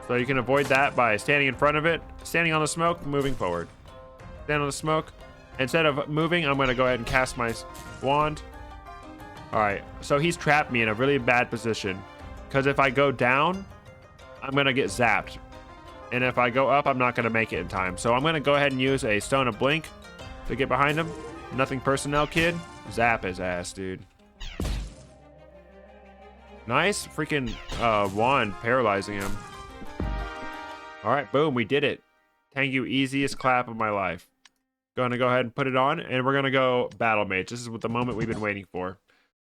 So you can avoid that by standing in front of it, standing on the smoke, moving forward. Stand on the smoke. Instead of moving, I'm going to go ahead and cast my wand. Alright, so he's trapped me in a really bad position. Because if I go down, I'm going to get zapped. And if I go up, I'm not going to make it in time. So I'm going to go ahead and use a Stone of Blink to get behind him. Nothing personnel, kid. Zap his ass, dude. Nice freaking wand paralyzing him. Alright, boom, we did it. Tengu, easiest clap of my life. Gonna go ahead and put it on, and we're gonna go Battlemage. This is what the moment we've been waiting for.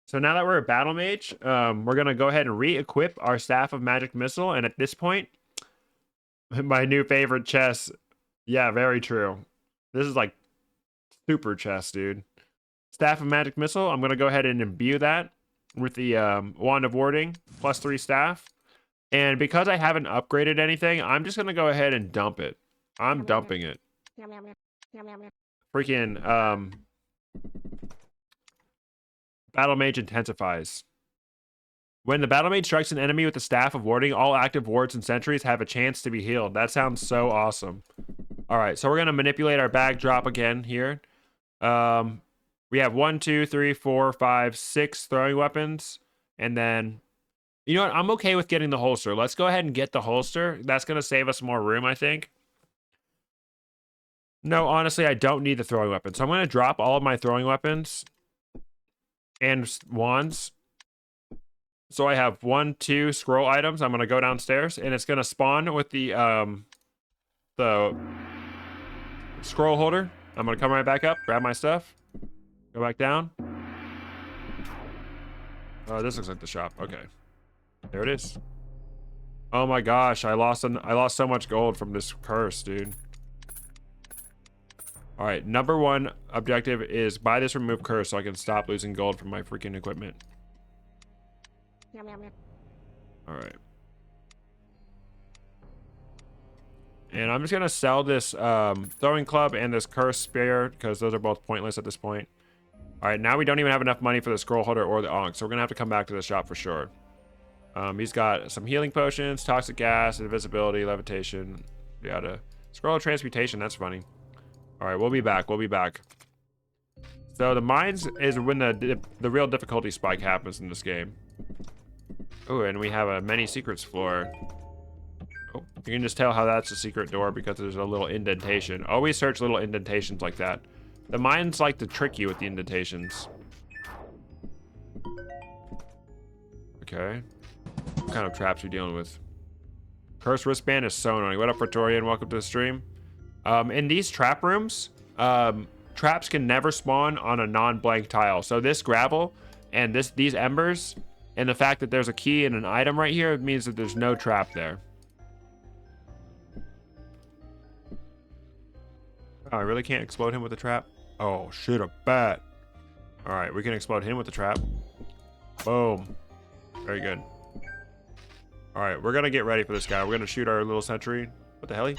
So now that we're a battle mage, we're gonna go ahead and re-equip our staff of magic missile. And at this point, my new favorite chest. Yeah, very true. This is like super chest, dude. Staff of magic missile. I'm gonna go ahead and imbue that with the wand of warding +3 staff. And because I haven't upgraded anything, I'm just gonna go ahead and dump it. I'm dumping it. Freaking Battle Mage intensifies. When the Battle Mage strikes an enemy with the Staff of Warding, all active wards and sentries have a chance to be healed. That sounds so awesome. All right, so we're gonna manipulate our bag drop again here. We have 1, 2, 3, 4, 5, 6 throwing weapons, and then you know what? I'm okay with getting the holster. Let's go ahead and get the holster. That's gonna save us more room, I think. No, honestly, I don't need the throwing weapon. So I'm gonna drop all of my throwing weapons and wands. So I have 1, 2 scroll items. I'm gonna go downstairs, and it's gonna spawn with the scroll holder. I'm gonna come right back up, grab my stuff, go back down. Oh, this looks like the shop. Okay, there it is. Oh my gosh, I lost so much gold from this curse, dude. All right, number 1 objective is buy this remove curse so I can stop losing gold from my freaking equipment. All right. And I'm just gonna sell this throwing club and this curse spear because those are both pointless at this point. All right, now we don't even have enough money for the scroll holder or the onk, so we're gonna have to come back to the shop for sure. He's got some healing potions, toxic gas, invisibility, levitation, yada. Scroll of transmutation, that's funny. All right, we'll be back. We'll be back. So the mines is when the real difficulty spike happens in this game. Oh, and we have a many secrets floor. Oh, you can just tell how that's a secret door because there's a little indentation. Always search little indentations like that. The mines like to trick you with the indentations. Okay. What kind of traps are you dealing with? Curse wristband is so annoying. What up, Praetorian? Welcome to the stream. In these trap rooms, traps can never spawn on a non-blank tile. So this gravel and these embers and the fact that there's a key and an item right here means that there's no trap there. Oh, I really can't explode him with a trap? Oh, shit, a bat. All right, we can explode him with the trap. Boom. Very good. All right, we're going to get ready for this guy. We're going to shoot our little sentry. What the hell?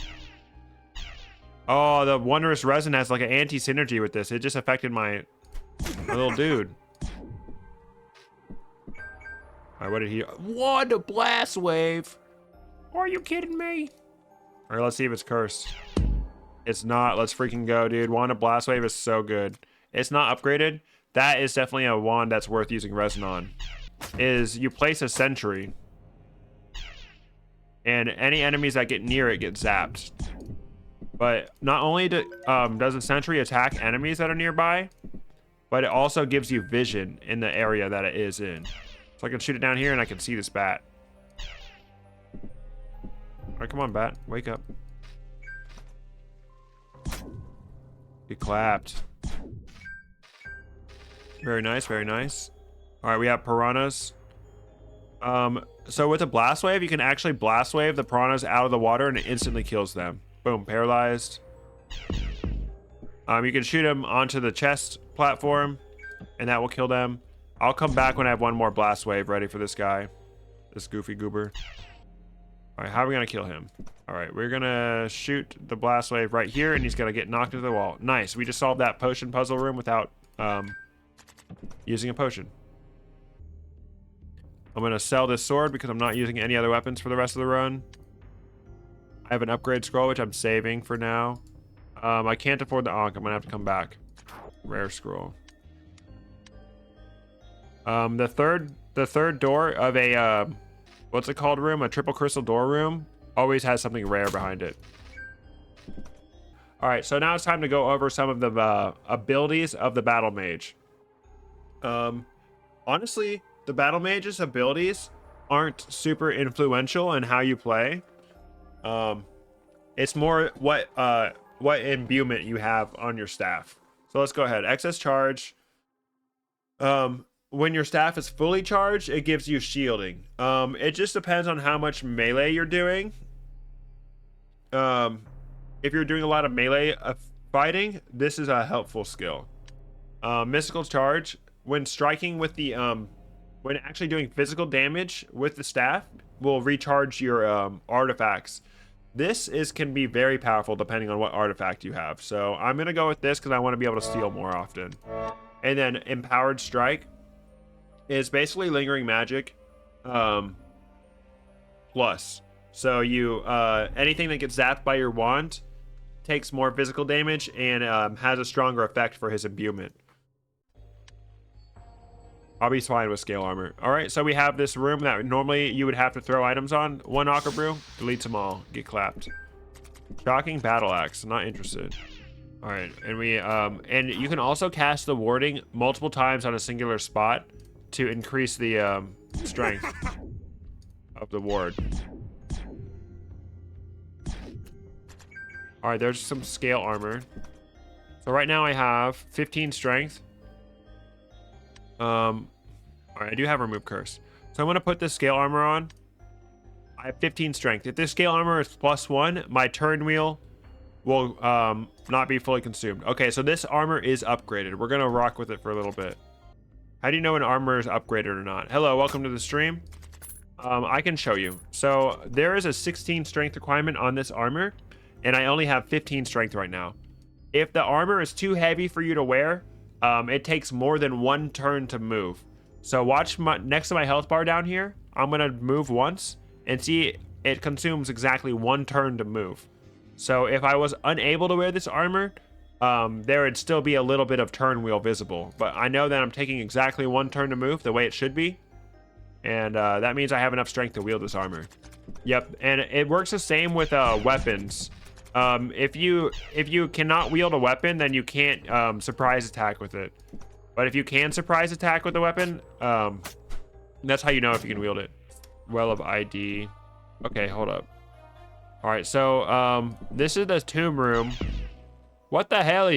Oh, the Wondrous Resin has like an anti-synergy with this. It just affected my little dude. All right, what did he... What a blast wave. Are you kidding me? All right, let's see if it's cursed. It's not. Let's freaking go, dude. Wand of Blast Wave is so good. It's not upgraded. That is definitely a wand that's worth using resin on. Is you place a sentry, and any enemies that get near it get zapped. But not only does a sentry attack enemies that are nearby, but it also gives you vision in the area that it is in. So I can shoot it down here, and I can see this bat. All right, come on, bat. Wake up. Get clapped. Very nice, very nice. All right, we have piranhas. So with a blast wave, you can actually blast wave the piranhas out of the water and it instantly kills them. Boom, paralyzed. You can shoot them onto the chest platform and that will kill them. I'll come back when I have one more blast wave ready for this guy. This goofy goober. All right, how are we gonna kill him? All right, we're gonna shoot the blast wave right here and he's gonna get knocked into the wall. Nice, we just solved that potion puzzle room without using a potion. I'm gonna sell this sword because I'm not using any other weapons for the rest of the run. I have an upgrade scroll, which I'm saving for now. I can't afford the Ankh. I'm gonna have to come back. Rare scroll. The third door of a what's it called room? A triple crystal door room always has something rare behind it. All right, so now it's time to go over some of the abilities of the Battle Mage. Honestly, the Battle Mage's abilities aren't super influential in how you play. It's more what imbuement you have on your staff. So let's go ahead. Excess charge. when your staff is fully charged, it gives you shielding. It just depends on how much melee you're doing. If you're doing a lot of melee fighting, this is a helpful skill. Mystical charge, when striking with the when actually doing physical damage with the staff, will recharge your artifacts. This can be very powerful depending on what artifact you have. So I'm gonna go with this because I want to be able to steal more often. And then empowered strike is basically lingering magic plus. So you anything that gets zapped by your wand takes more physical damage and has a stronger effect for his imbuement. I'll be fine with scale armor. All right, so we have this room that normally you would have to throw items on. One Aqua Brew, deletes them all, get clapped. Shocking battle axe, not interested. All right, and we and you can also cast the warding multiple times on a singular spot to increase the strength of the ward. All right, there's some scale armor. So right now I have 15 strength. All right, I do have remove curse. So I'm gonna put this scale armor on. I have 15 strength. If this scale armor is +1, my turn wheel will not be fully consumed. Okay, so this armor is upgraded. We're gonna rock with it for a little bit. How do you know an armor is upgraded or not? Hello, welcome to the stream. I can show you. So there is a 16 strength requirement on this armor, and I only have 15 strength right now. If the armor is too heavy for you to wear, it takes more than 1 turn to move. So watch next to my health bar down here. I'm gonna move once and see it consumes exactly 1 turn to move. So if I was unable to wear this armor, there would still be a little bit of turn wheel visible. But I know that I'm taking exactly 1 turn to move the way it should be. And that means I have enough strength to wield this armor. Yep, and it works the same with weapons. If you cannot wield a weapon, then you can't surprise attack with it. But if you can surprise attack with a weapon, that's how you know if you can wield it. Well of ID. Okay, hold up. All right, so this is the tomb room. What the hell?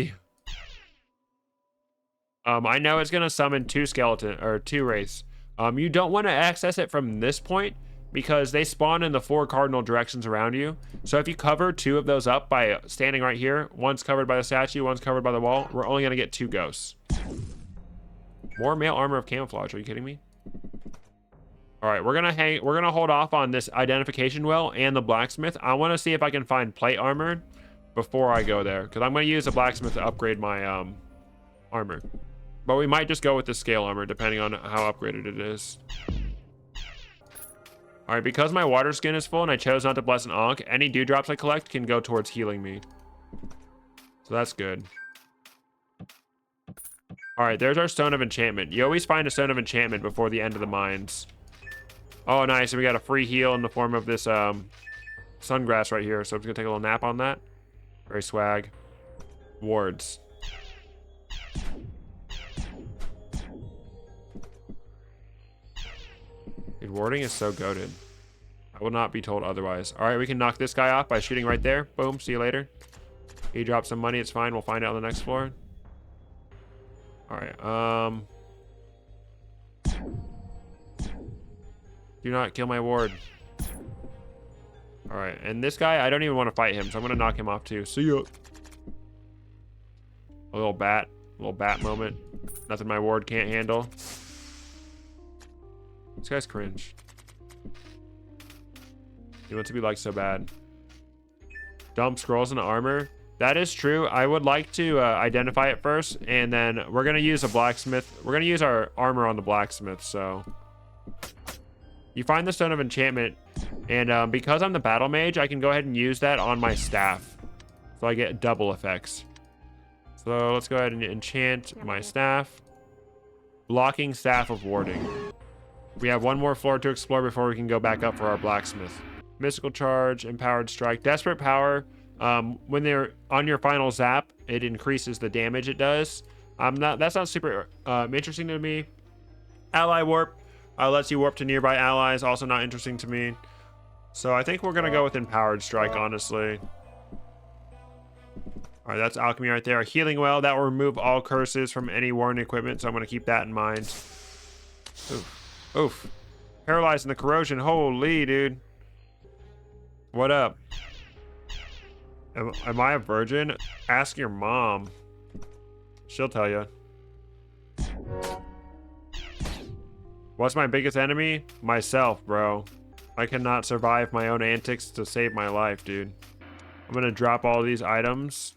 I know it's gonna summon 2 skeleton or 2 wraiths. You don't want to access it from this point because they spawn in the 4 cardinal directions around you. So if you cover 2 of those up by standing right here, one's covered by the statue, one's covered by the wall, we're only gonna get 2 ghosts. More mail armor of camouflage. Are you kidding me? All right, we're gonna hold off on this identification well and the blacksmith. I want to see if I can find plate armor before I go there, because I'm gonna use the blacksmith to upgrade my armor. But we might just go with the scale armor depending on how upgraded it is. All right, because my water skin is full and I chose not to bless an Ankh, any dewdrops I collect can go towards healing me. So that's good. All right, there's our Stone of Enchantment. You always find a Stone of Enchantment before the end of the mines. Oh, nice. And we got a free heal in the form of this sungrass right here. So I'm just gonna take a little nap on that. Very swag. Wards. Dude, warding is so goated. I will not be told otherwise. All right, we can knock this guy off by shooting right there. Boom, see you later. He dropped some money, it's fine. We'll find out on the next floor. All right, do not kill my ward. All right, and this guy, I don't even want to fight him, so I'm gonna knock him off too. See ya. A little bat moment. Nothing my ward can't handle. This guy's cringe. He wants to be like so bad. Dump scrolls into armor. That is true. I would like to identify it first, and then we're gonna use a blacksmith. We're gonna use our armor on the blacksmith. So you find the Stone of Enchantment, and because I'm the battle mage, I can go ahead and use that on my staff, so I get double effects. So let's go ahead and enchant my staff. Blocking Staff of Warding. We have 1 more floor to explore before we can go back up for our blacksmith. Mystical Charge, Empowered Strike, Desperate Power. When they're on your final zap, it increases the damage it does. That's not super interesting to me. Ally Warp lets you warp to nearby allies. Also not interesting to me. So I think we're gonna go with Empowered Strike, honestly. All right, that's Alchemy right there. Healing Well, that will remove all curses from any worn equipment, so I'm gonna keep that in mind. Oof. Oof. Paralyzing the corrosion. Holy, dude. What up? Am I a virgin? Ask your mom. She'll tell you. What's my biggest enemy? Myself, bro. I cannot survive my own antics to save my life, dude. I'm gonna drop all these items.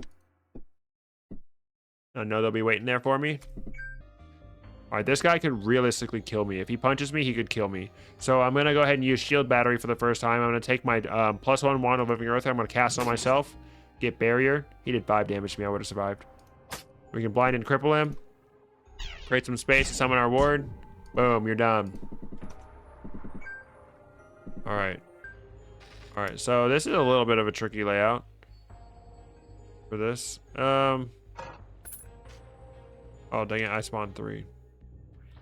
I know they'll be waiting there for me. All right, this guy could realistically kill me. If he punches me, he could kill me. So I'm gonna go ahead and use shield battery for the first time. I'm gonna take my +1 wand of living earth. I'm gonna cast on myself. Get barrier. He did 5 damage to me. I would have survived. We can blind and cripple him. Create some space to summon our ward. Boom, you're done. All right. All right, so this is a little bit of a tricky layout for this. Oh, dang it, I spawned 3.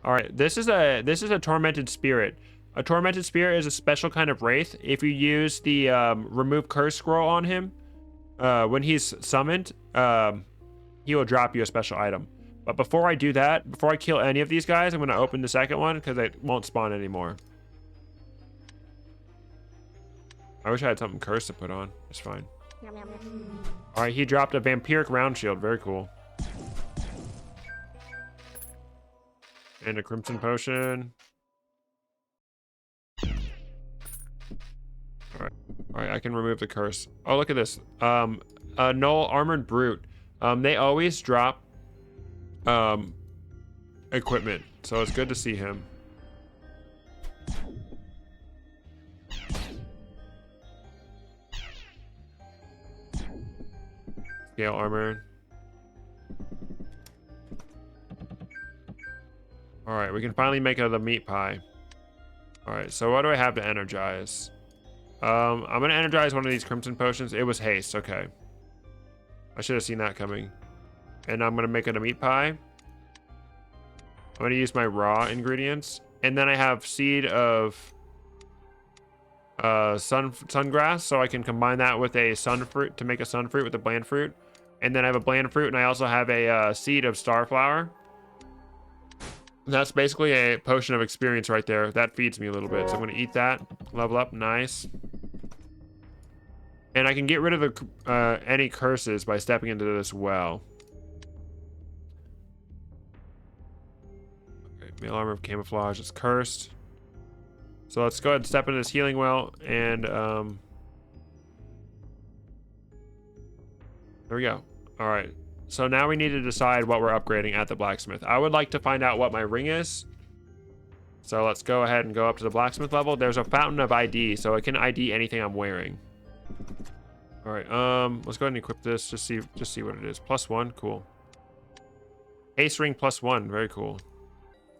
All right, this is a tormented spirit. A tormented spirit is a special kind of wraith. If you use the remove curse scroll on him, when he's summoned, he will drop you a special item. But before I do that, before I kill any of these guys, I'm going to open the second one because it won't spawn anymore. I wish I had something cursed to put on. It's fine. All right, he dropped a vampiric round shield. Very cool. And a crimson potion. All right, I can remove the curse. Oh, look at this. A null armored brute. They always drop equipment, so it's good to see him. Scale armor. All right, we can finally make it the meat pie. All right, so what do I have to energize? I'm gonna energize one of these crimson potions. It was haste. Okay, I should have seen that coming. And I'm gonna make it a meat pie. I'm gonna use my raw ingredients, and then I have seed of sungrass, so I can combine that with a sun fruit to make a sun fruit with a bland fruit. And then I have a bland fruit, and I also have a seed of starflower. And that's basically a potion of experience right there. That feeds me a little bit, so I'm gonna eat that. Level up, nice. And I can get rid of the any curses by stepping into this well. Okay, mail armor of camouflage is cursed. So let's go ahead and step into this healing well, and there we go. All right. So now we need to decide what we're upgrading at the blacksmith. I would like to find out what my ring is. So let's go ahead and go up to the blacksmith level. There's a fountain of ID, so it can ID anything I'm wearing. All right, let's go ahead and equip this. Just see what it is. +1, cool. Ace ring +1, very cool.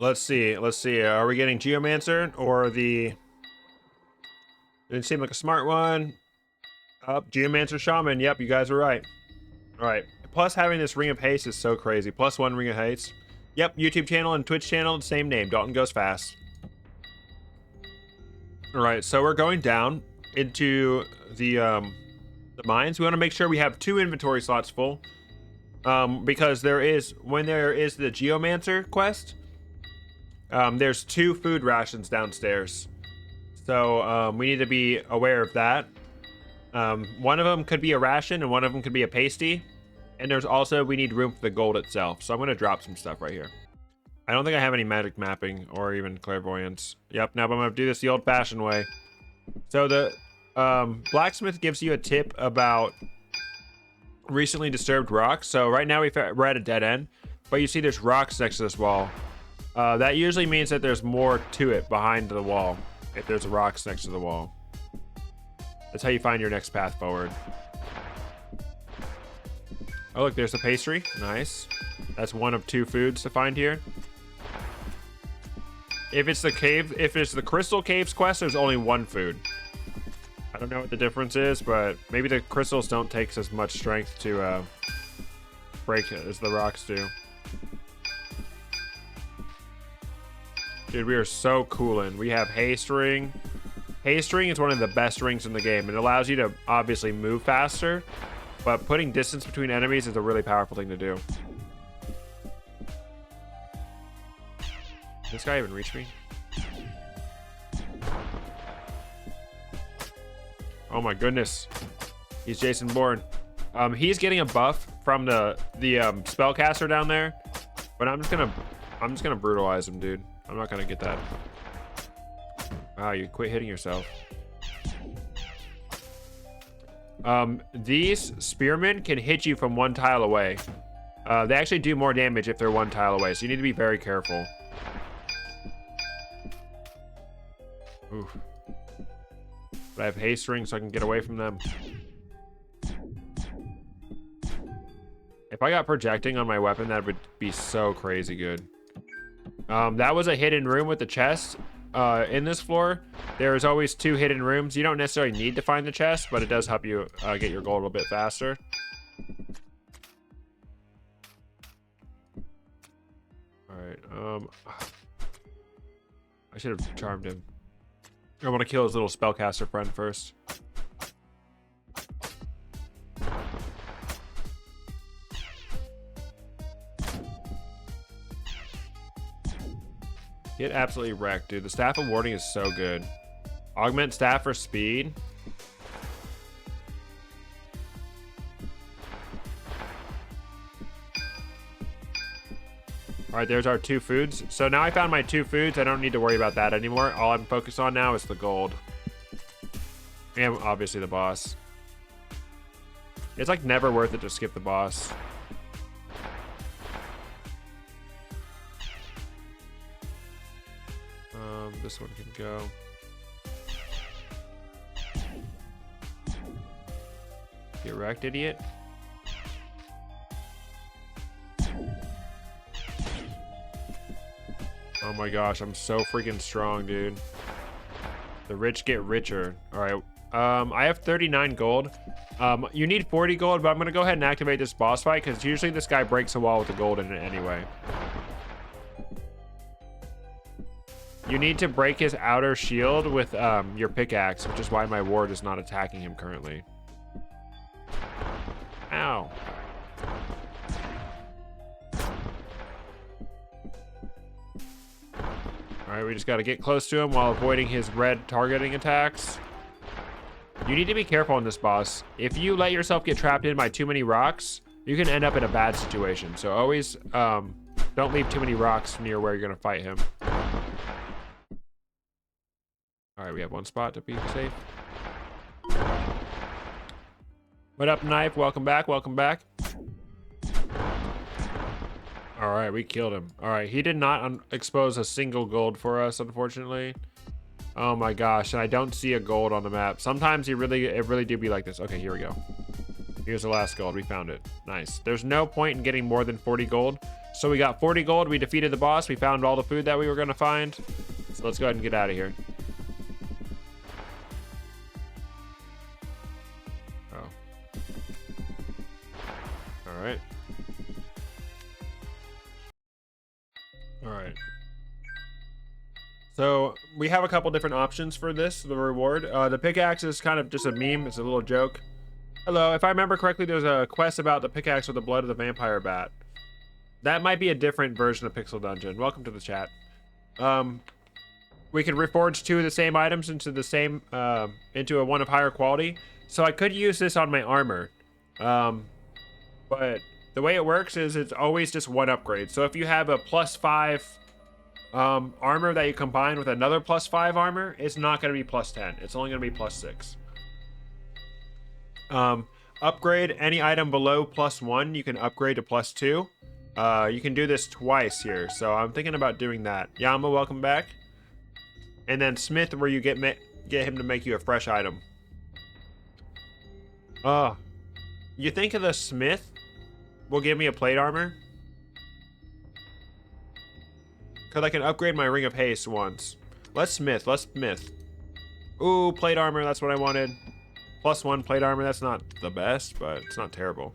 Let's see. Are we getting Geomancer or the? Didn't seem like a smart one. Geomancer Shaman. Yep, you guys are right. All right. Plus, having this ring of haste is so crazy. +1 ring of haste. Yep, YouTube channel and Twitch channel, same name. Dalton Goes Fast. All right, so we're going down into the mines. We want to make sure we have 2 inventory slots full, because when there is the Geomancer quest, there's 2 food rations downstairs. So we need to be aware of that. One of them could be a ration, and one of them could be a pasty. And there's also, we need room for the gold itself. So I'm going to drop some stuff right here. I don't think I have any magic mapping or even clairvoyance. Yep, now I'm going to do this the old-fashioned way. So the blacksmith gives you a tip about recently disturbed rocks. So right now we're at a dead end. But you see there's rocks next to this wall. That usually means that there's more to it behind the wall. If there's rocks next to the wall. That's how you find your next path forward. Oh, look, there's a pastry. Nice. That's one of 2 foods to find here. If it's the Crystal Caves quest, there's only 1 food. I don't know what the difference is, but maybe the crystals don't take as much strength to break it as the rocks do. Dude, we are so coolin'. We have haste ring. Haste ring is one of the best rings in the game. It allows you to obviously move faster, but putting distance between enemies is a really powerful thing to do. This guy even reach me? Oh my goodness. He's Jason Bourne. He's getting a buff from the spellcaster down there, but I'm just gonna brutalize him, dude. I'm not gonna get that. Wow, you quit hitting yourself. These spearmen can hit you from 1 tile away. They actually do more damage if they're 1 tile away, so you need to be very careful. Oof. But I have haste ring so I can get away from them. If I got projecting on my weapon, that would be so crazy good. That was a hidden room with the chest. In this floor, there's always 2 hidden rooms. You don't necessarily need to find the chest, but it does help you get your gold a little bit faster. Alright, I should have charmed him. I want to kill his little spellcaster friend first. Get absolutely wrecked, dude. The Staff of Warding is so good. Augment staff for speed. All right, there's our 2 foods. So now I found my 2 foods. I don't need to worry about that anymore. All I'm focused on now is the gold. And obviously the boss. It's like never worth it to skip the boss. This one can go. Get wrecked, idiot. Oh my gosh, I'm so freaking strong, dude. The rich get richer. All right. I have 39 gold. You need 40 gold, but I'm gonna go ahead and activate this boss fight because usually this guy breaks a wall with the gold in it anyway. You need to break his outer shield with your pickaxe, which is why my ward is not attacking him currently. Ow. Alright, we just got to get close to him while avoiding his red targeting attacks. You need to be careful on this boss. If you let yourself get trapped in by too many rocks, you can end up in a bad situation. So always don't leave too many rocks near where you're going to fight him. All right, we have 1 spot to be safe. What up, Knife? Welcome back. Welcome back. All right, we killed him. All right, he did not expose a single gold for us, unfortunately. Oh my gosh, and I don't see a gold on the map. Sometimes it really do be like this. Okay, here we go. Here's the last gold. We found it. Nice. There's no point in getting more than 40 gold. So we got 40 gold. We defeated the boss. We found all the food that we were going to find. So let's go ahead and get out of here. Alright. Alright. So, we have a couple different options for this, the reward. The pickaxe is kind of just a meme. It's a little joke. Hello, if I remember correctly, there's a quest about the pickaxe with the blood of the vampire bat. That might be a different version of Pixel Dungeon. Welcome to the chat. We could reforge 2 of the same items into the same, into a one of higher quality. So I could use this on my armor. But the way it works is it's always just 1 upgrade. So if you have a +5 armor that you combine with another +5 armor, it's not going to be +10. It's only going to be +6. Upgrade any item below +1, you can upgrade to +2. You can do this twice here, so I'm thinking about doing that. Yama, welcome back. And then Smith, where you get him to make you a fresh item. You think of the Smith will give me a plate armor? Because I can upgrade my Ring of Haste once. Let's Smith. Ooh, plate armor, that's what I wanted. +1 plate armor, that's not the best, but it's not terrible.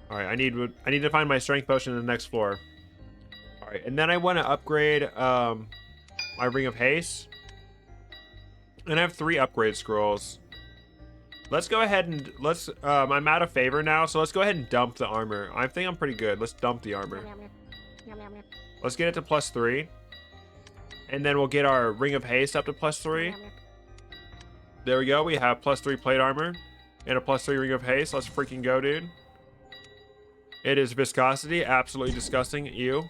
Alright, I need to find my strength potion in the next floor. Alright, and then I want to upgrade my Ring of Haste. And I have 3 upgrade scrolls. Let's go ahead and I'm out of favor now, so let's go ahead and dump the armor. I think I'm pretty good. Let's dump the armor. Let's get it to +3. And then we'll get our Ring of Haste up to +3. There we go. We have +3 plate armor and a +3 Ring of Haste. Let's freaking go, dude. It is viscosity. Absolutely disgusting. Ew.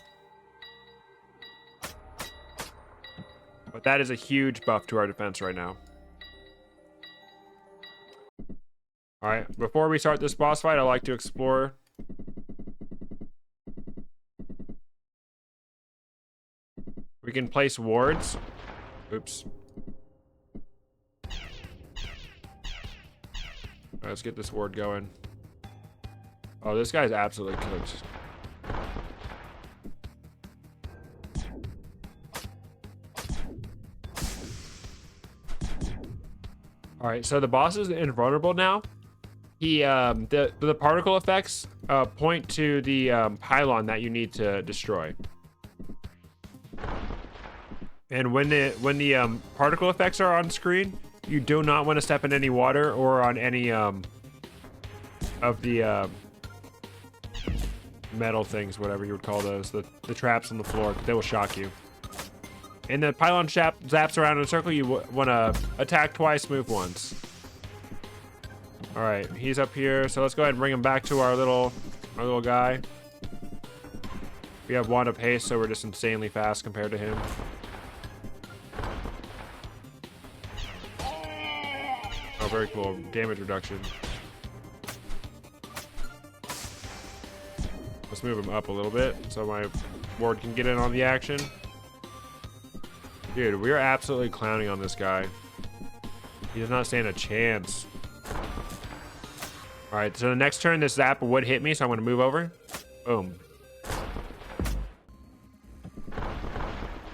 But that is a huge buff to our defense right now. Alright, before we start this boss fight, I like to explore. We can place wards. Oops. Alright, let's get this ward going. Oh, this guy's absolutely cooked. Alright, so the boss is invulnerable now. He the particle effects point to the pylon that you need to destroy. And when the particle effects are on screen, you do not want to step in any water or on any of the metal things, whatever you would call those, the traps on the floor. They will shock you. And the pylon zaps around in a circle. You want to attack twice, move once. All right, he's up here, so let's go ahead and bring him back to our little guy. We have Wand of Haste, so we're just insanely fast compared to him. Oh, very cool. Damage reduction. Let's move him up a little bit so my ward can get in on the action. Dude, we are absolutely clowning on this guy. He does not stand a chance. All right, so the next turn, this zap would hit me, so I'm going to move over. Boom.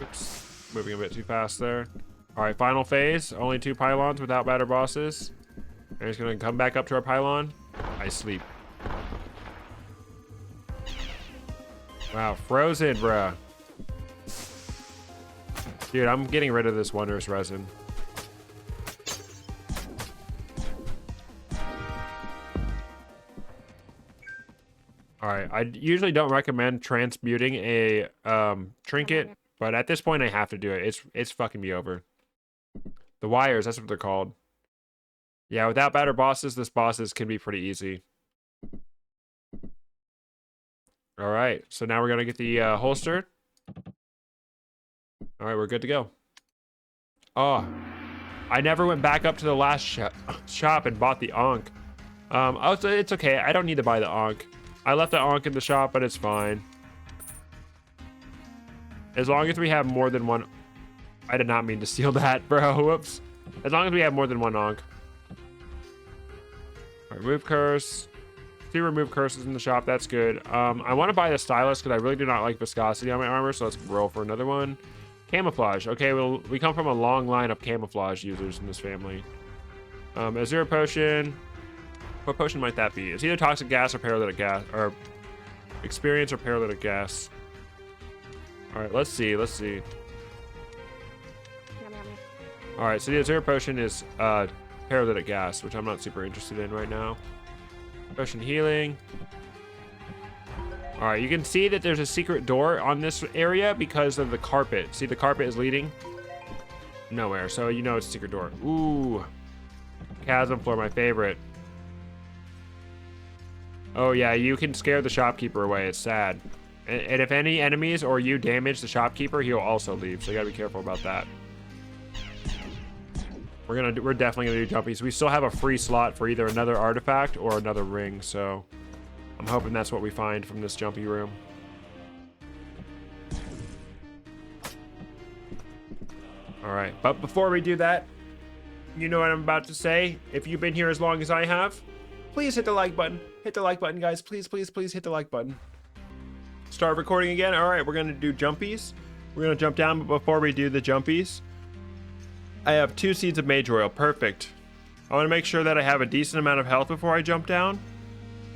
Oops. Moving a bit too fast there. All right, final phase. Only 2 pylons without batter bosses. And he's going to come back up to our pylon. I sleep. Wow, frozen, bruh. Dude, I'm getting rid of this wondrous resin. Alright, I usually don't recommend transmuting a trinket, but at this point I have to do it. It's fucking me over. The wires, that's what they're called. Yeah, without batter bosses, this bosses can be pretty easy. Alright, so now we're gonna get the holster. Alright, we're good to go. Oh, I never went back up to the last shop and bought the Ankh. Oh, it's okay. I don't need to buy the Ankh. I left the Ankh in the shop, but it's fine. As long as we have more than one... I did not mean to steal that, bro. Whoops. As long as we have more than one Ankh. Remove curse. 2 remove curses in the shop. That's good. I want to buy the stylus because I really do not like viscosity on my armor, so let's roll for another one. Camouflage. Okay, well, we come from a long line of camouflage users in this family. Azure potion. What potion might that be? It's either toxic gas or paralytic gas, or experience or paralytic gas. All right, let's see. Let's see. All right, so the Azure potion is paralytic gas, which I'm not super interested in right now. Potion healing. All right, you can see that there's a secret door on this area because of the carpet. See, the carpet is leading nowhere, so you know it's a secret door. Ooh, chasm floor, my favorite. Oh yeah, you can scare the shopkeeper away. It's sad. And if any enemies or you damage the shopkeeper, he'll also leave. So you gotta be careful about that. We're definitely gonna do jumpies. We still have a free slot for either another artifact or another ring. So I'm hoping that's what we find from this jumpy room. All right, but before we do that, you know what I'm about to say. If you've been here as long as I have, please hit the like button. Hit the like button, guys. Please, please, please hit the like button. Start recording again. All right, we're going to do jumpies. We're going to jump down, but before we do the jumpies, I have 2 seeds of mage oil. Perfect. I want to make sure that I have a decent amount of health before I jump down.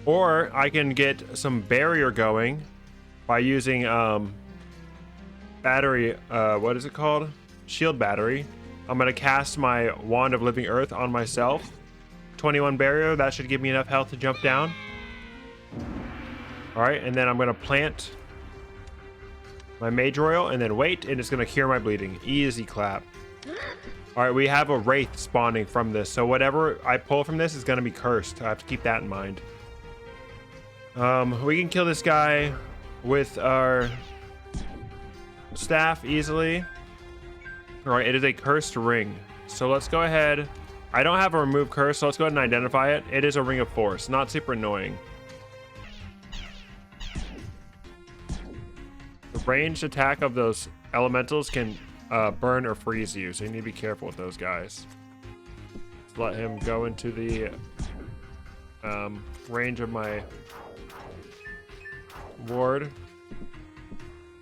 Or I can get some barrier going by using battery, what is it called? Shield battery. I'm going to cast my Wand of Living Earth on myself. 21 barrier, that should give me enough health to jump down. All right, and then I'm going to plant my Mage Royal, and then wait, and it's going to cure my bleeding. Easy clap. All right, we have a Wraith spawning from this, so whatever I pull from this is going to be cursed. I have to keep that in mind. We can kill this guy with our staff easily. All right, it is a cursed ring. So let's go ahead. I don't have a remove curse, so let's go ahead and identify it. It is a ring of force, not super annoying. The ranged attack of those elementals can burn or freeze you, so you need to be careful with those guys. Let's let him go into the range of my ward.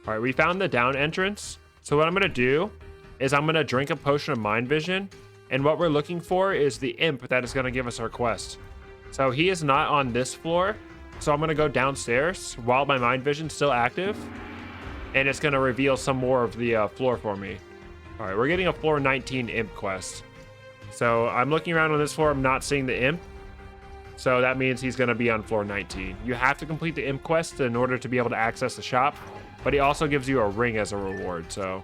All right, we found the down entrance. So what I'm gonna do is I'm gonna drink a potion of mind vision, and what we're looking for is the imp that is gonna give us our quest. So he is not on this floor, so I'm gonna go downstairs while my mind vision's still active, and it's gonna reveal some more of the floor for me. All right, we're getting a floor 19 imp quest. So I'm looking around on this floor, I'm not seeing the imp, so that means he's gonna be on floor 19. You have to complete the imp quest in order to be able to access the shop, but he also gives you a ring as a reward, so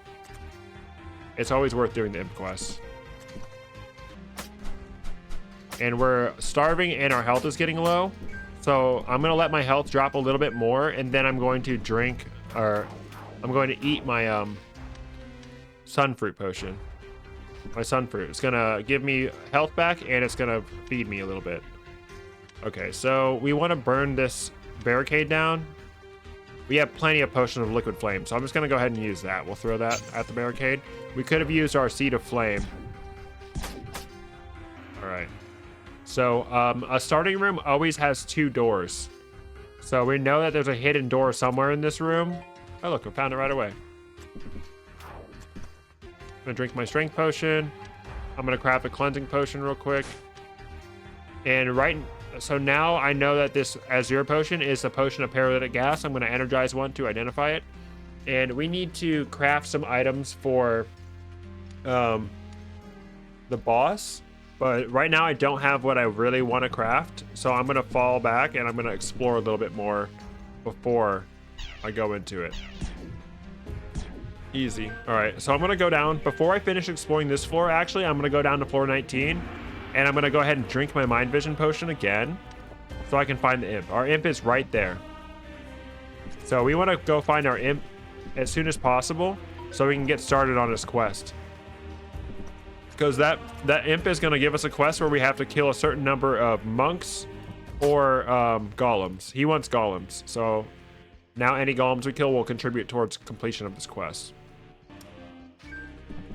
it's always worth doing the imp quest. And we're starving and our health is getting low, so I'm gonna let my health drop a little bit more, and then I'm going to drink, or I'm going to eat my sunfruit potion. My sunfruit. It's gonna give me health back, and it's gonna feed me a little bit. Okay, so we want to burn this barricade down. We have plenty of potions of liquid flame, so I'm just gonna go ahead and use that. We'll throw that at the barricade. We could have used our seed of flame. All right. So a starting room always has 2 doors. So we know that there's a hidden door somewhere in this room. Oh, look, I found it right away. I'm gonna drink my strength potion. I'm gonna craft a cleansing potion real quick. And so now I know that this Azure potion is a potion of paralytic gas. I'm gonna energize one to identify it. And we need to craft some items for the boss. But right now I don't have what I really want to craft, so I'm going to fall back and I'm going to explore a little bit more before I go into it. Easy. All right, so I'm going to go down. Before I finish exploring this floor, actually, I'm going to go down to floor 19, and I'm going to go ahead and drink my mind vision potion again so I can find the imp. Our imp is right there. So we want to go find our imp as soon as possible so we can get started on this quest. Because that imp is going to give us a quest where we have to kill a certain number of monks or golems. He wants golems, so now any golems we kill will contribute towards completion of this quest.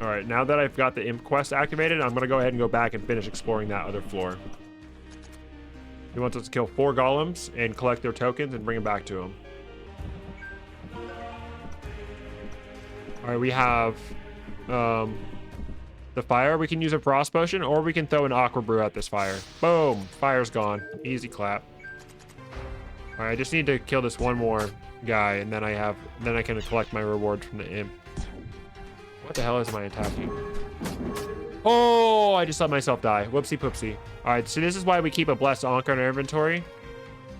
All right, now that I've got the imp quest activated, I'm going to go ahead and go back and finish exploring that other floor. He wants us to kill 4 golems and collect their tokens and bring them back to him. All right, we have the fire. We can use a frost potion, or we can throw an aqua brew at this fire. Boom, fire's gone. Easy clap. All right, I just need to kill this one more guy, and then I can collect my reward from the imp. What the hell is my attacking? Oh, I just let myself die. Whoopsie poopsie. All right, so this is why we keep a blessed Ankh in our inventory,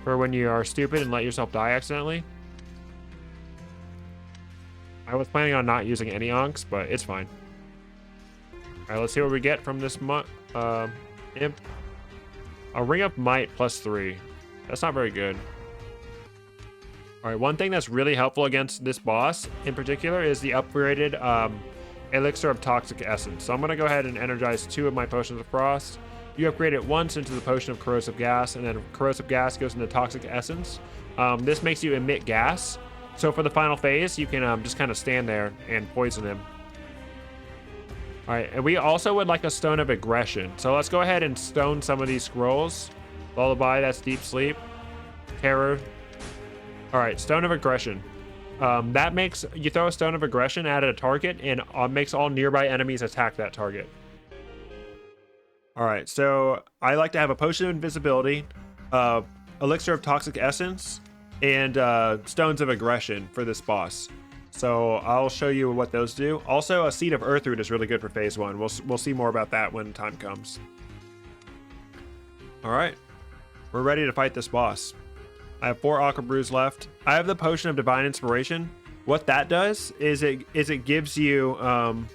for when you are stupid and let yourself die accidentally. I was planning on not using any Ankhs, but it's fine. All right, let's see what we get from this imp. A ring of might +3. That's not very good. All right, one thing that's really helpful against this boss in particular is the upgraded elixir of toxic essence. So I'm gonna go ahead and energize 2 of my potions of frost. You upgrade it once into the potion of corrosive gas, and then corrosive gas goes into toxic essence. This makes you emit gas. So for the final phase, you can just kind of stand there and poison him. All right, and we also would like a stone of aggression. So let's go ahead and stone some of these scrolls. Lullaby, that's deep sleep. Terror. All right, stone of aggression. That makes, you throw a stone of aggression at a target and makes all nearby enemies attack that target. All right, so I like to have a potion of invisibility, elixir of toxic essence, and stones of aggression for this boss. So I'll show you what those do. Also, a seed of earthroot is really good for phase 1. We'll see more about that when time comes. All right, we're ready to fight this boss. I have 4 aqua brews left. I have the potion of divine inspiration. What that does is it gives you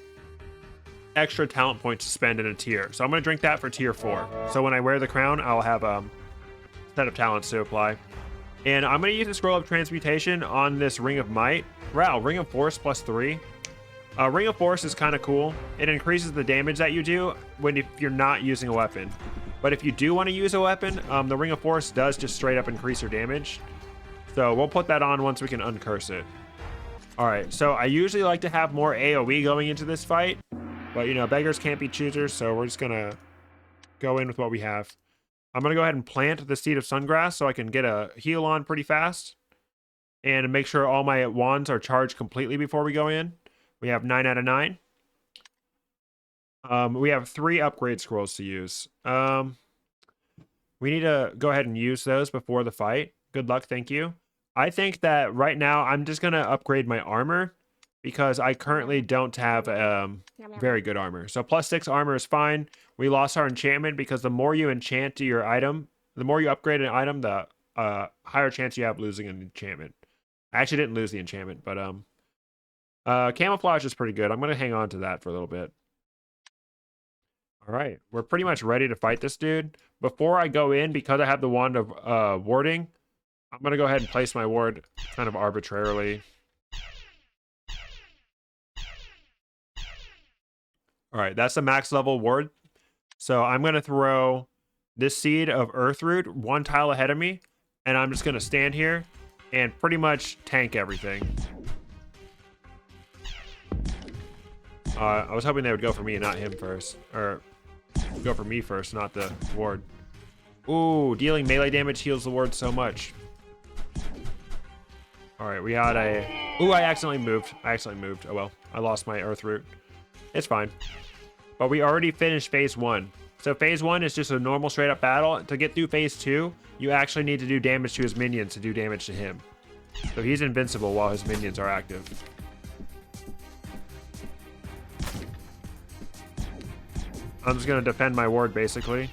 extra talent points to spend in a tier. So I'm going to drink that for tier 4. So when I wear the crown, I'll have a set of talents to apply. And I'm going to use the Scroll of Transmutation on this Ring of Might. Wow, Ring of Force +3. Ring of Force is kind of cool. It increases the damage that you do if you're not using a weapon. But if you do want to use a weapon, the Ring of Force does just straight up increase your damage. So we'll put that on once we can uncurse it. Alright, so I usually like to have more AoE going into this fight. But, you know, beggars can't be choosers, so we're just going to go in with what we have. I'm going to go ahead and plant the Seed of Sungrass so I can get a heal on pretty fast. And make sure all my wands are charged completely before we go in. We have 9 out of 9. We have 3 upgrade scrolls to use. We need to go ahead and use those before the fight. Good luck, thank you. I think that right now I'm just going to upgrade my armor because I currently don't have very good armor. So +6 armor is fine. We lost our enchantment because the more you enchant your item, the more you upgrade an item, the higher chance you have losing an enchantment. I actually didn't lose the enchantment, but camouflage is pretty good. I'm going to hang on to that for a little bit. All right, we're pretty much ready to fight this dude. Before I go in, because I have the wand of warding, I'm going to go ahead and place my ward kind of arbitrarily. All right, that's the max level ward. So I'm going to throw this Seed of Earthroot 1 tile ahead of me, and I'm just going to stand here and pretty much tank everything. I was hoping they would go for me and not him first. Or go for me first, not the ward. Ooh, dealing melee damage heals the ward so much. Alright, we got a... Ooh, I accidentally moved. Oh well, I lost my Earthroot. It's fine. But we already finished phase 1. So phase 1 is just a normal straight up battle. To get through phase 2, you actually need to do damage to his minions to do damage to him. So he's invincible while his minions are active. I'm just going to defend my ward, basically.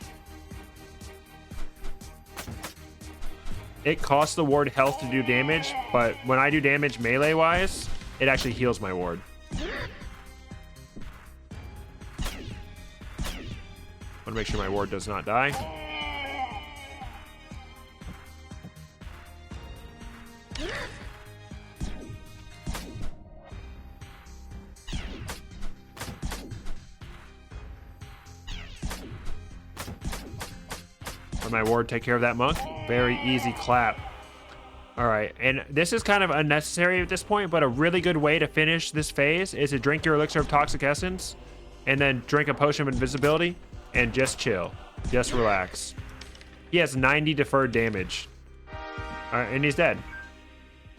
It costs the ward health to do damage, but when I do damage melee-wise, it actually heals my ward. Want to make sure my ward does not die. Let my ward take care of that monk. Very easy clap. All right, and this is kind of unnecessary at this point, but a really good way to finish this phase is to drink your Elixir of Toxic Essence and then drink a Potion of Invisibility and just chill. Just relax. He has 90 deferred damage. All right, and he's dead.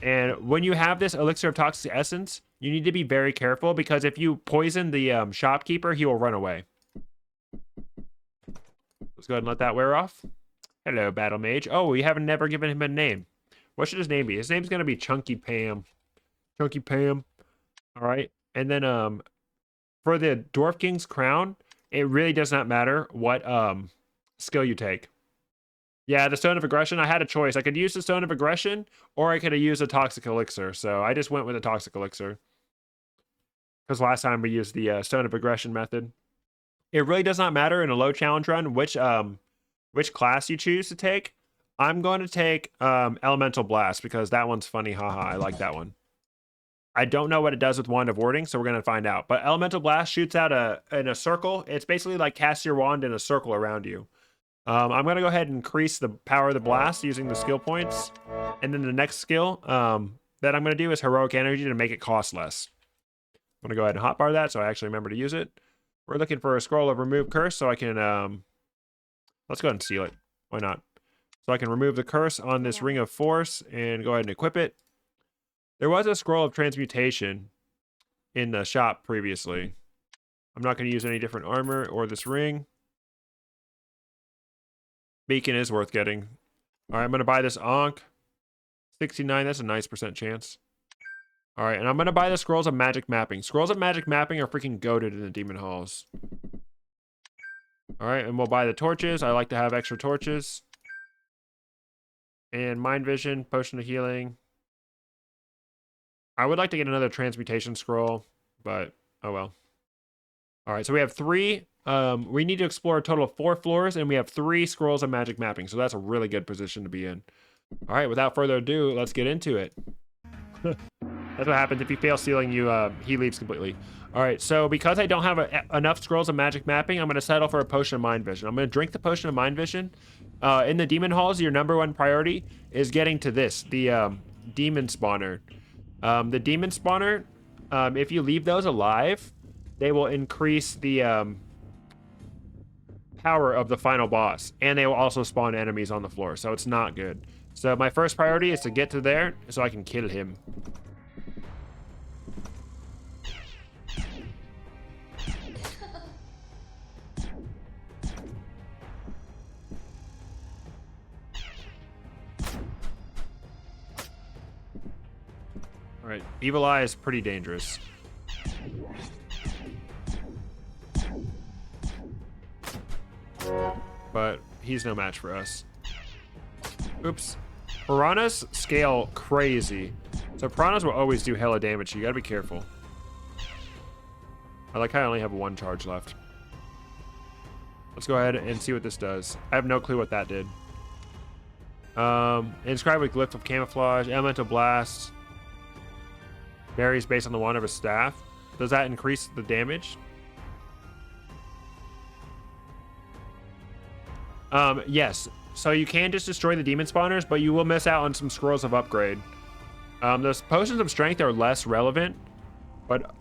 And when you have this Elixir of Toxic Essence, you need to be very careful because if you poison the shopkeeper, he will run away. Let's go ahead and let that wear off. Hello, Battlemage. Oh, we haven't never given him a name. What should his name be? His name's going to be Chunky Pam. Chunky Pam. All right. And then for the Dwarf King's crown, it really does not matter what skill you take. Yeah, the Stone of Aggression, I had a choice. I could use the Stone of Aggression, or I could have used a Toxic Elixir. So I just went with a Toxic Elixir. Because last time we used the Stone of Aggression method. It really does not matter in a low challenge run which class you choose to take. I'm going to take Elemental Blast because that one's funny. Haha, I like that one. I don't know what it does with Wand of Warding, so we're going to find out. But Elemental Blast shoots out in a circle. It's basically like cast your wand in a circle around you. I'm going to go ahead and increase the power of the blast using the skill points. And then the next skill that I'm going to do is Heroic Energy to make it cost less. I'm going to go ahead and hotbar that so I actually remember to use it. We're looking for a scroll of Remove Curse so I can... let's go ahead and seal it. Why not? So I can remove the curse on this Ring of Force and go ahead and equip it. There was a Scroll of Transmutation in the shop previously. I'm not going to use any different armor or this ring. Beacon is worth getting. All right, I'm going to buy this Ankh. 69, that's a nice % chance. All right, and I'm going to buy the Scrolls of Magic Mapping. Scrolls of Magic Mapping are freaking goated in the Demon Halls. All right, and we'll buy the torches. I like to have extra torches. And Mind Vision, Potion of Healing. I would like to get another transmutation scroll, but oh well. All right, so we have 3. We need to explore a total of 4 floors, and we have 3 scrolls of magic mapping, so that's a really good position to be in. All right, without further ado, let's get into it. That's what happens if you fail sealing. He leaves completely. All right, so because I don't have enough scrolls of magic mapping, I'm going to settle for a potion of mind vision. I'm going to drink the potion of mind vision. In the demon halls, your #1 priority is getting to this, the demon spawner. The demon spawner, if you leave those alive, they will increase the power of the final boss, and they will also spawn enemies on the floor, so it's not good. So my first priority is to get to there so I can kill him. All right, Evil Eye is pretty dangerous. But he's no match for us. Oops. Piranhas scale crazy. So piranhas will always do hella damage. You gotta be careful. I like how I only have 1 charge left. Let's go ahead and see what this does. I have no clue what that did. Inscribed with Glyph of Camouflage, Elemental Blast. Varies based on the wand of a staff. Does that increase the damage? Yes. So you can just destroy the demon spawners, but you will miss out on some scrolls of upgrade. Those potions of strength are less relevant, but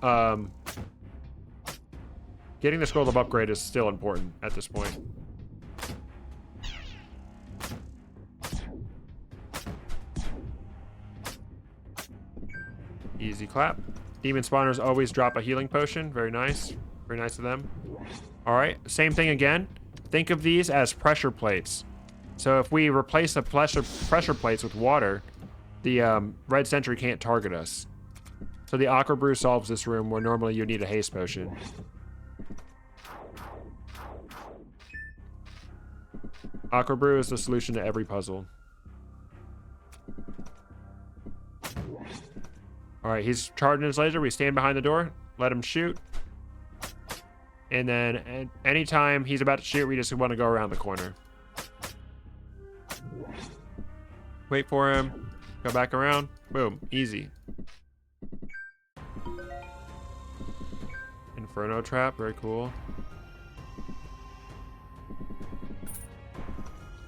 getting the scrolls of upgrade is still important at this point. Easy clap. Demon spawners always drop a healing potion. Very nice. Very nice of them. All right, same thing again. Think of these as pressure plates. So if we replace the pressure plates with water, the red sentry can't target us. So the Aqua Brew solves this room where normally you need a haste potion. Aqua Brew is the solution to every puzzle. All right, he's charging his laser. We stand behind the door, let him shoot. And then anytime he's about to shoot, we just want to go around the corner. Wait for him. Go back around. Boom. Easy. Inferno trap. Very cool.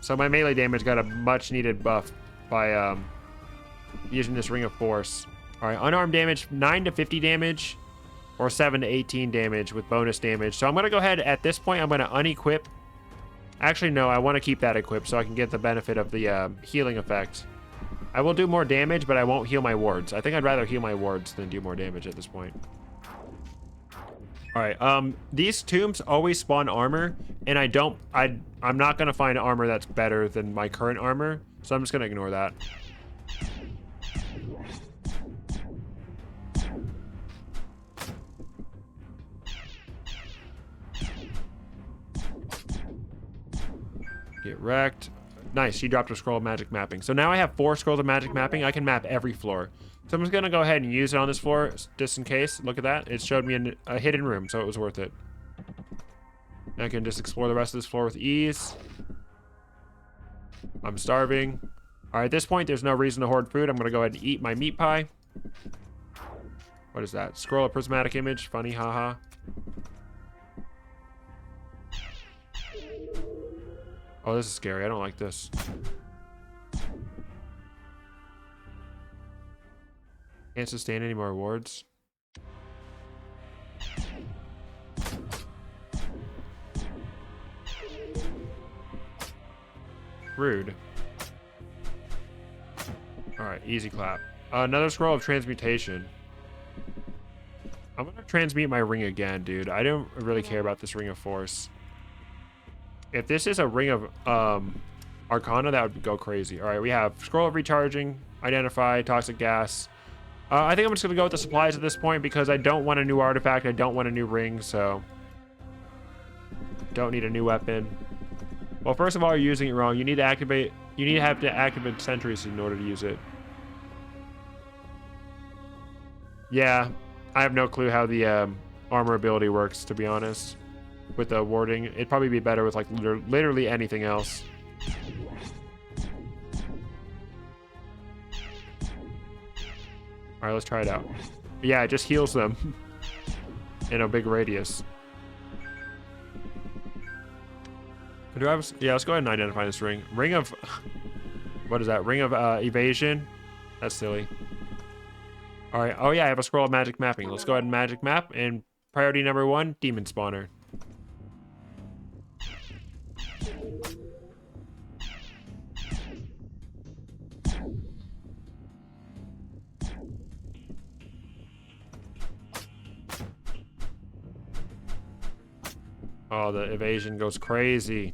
So my melee damage got a much needed buff by using this Ring of Force. All right. Unarmed damage, 9 to 50 damage. Or 7 to 18 damage with bonus damage. So I'm going to go ahead, at this point, I'm going to unequip. Actually, no, I want to keep that equipped so I can get the benefit of the healing effect. I will do more damage, but I won't heal my wards. I think I'd rather heal my wards than do more damage at this point. All right, these tombs always spawn armor, and I'm not going to find armor that's better than my current armor, so I'm just going to ignore that. Get wrecked. Nice, she dropped a scroll of magic mapping. So now I have 4 scrolls of magic mapping. I can map every floor. So I'm just going to go ahead and use it on this floor, just in case. Look at that. It showed me a hidden room, so it was worth it. I can just explore the rest of this floor with ease. I'm starving. All right, at this point, there's no reason to hoard food. I'm going to go ahead and eat my meat pie. What is that? Scroll of prismatic image. Funny, haha. Oh, this is scary. I don't like this. Can't sustain any more wards. Rude. Alright, easy clap. Another scroll of transmutation. I'm gonna transmute my ring again, dude. I don't really care about this Ring of Force. If this is a Ring of Arcana, that would go crazy. All right, we have Scroll of Recharging, Identify, Toxic Gas. I think I'm just going to go with the supplies at this point because I don't want a new artifact. I don't want a new ring, so don't need a new weapon. Well, first of all, you're using it wrong. You need to activate. You need to have to activate sentries in order to use it. Yeah, I have no clue how the armor ability works, to be honest. With the warding, it'd probably be better with like literally anything else. All right, let's try it out. Yeah, it just heals them in a big radius. Do I have? Yeah, let's go ahead and identify this ring. Ring of, what is that? Ring of evasion. That's silly. All right. Oh yeah, I have a scroll of magic mapping. Let's go ahead and magic map. And priority number 1, demon spawner. Oh, the evasion goes crazy.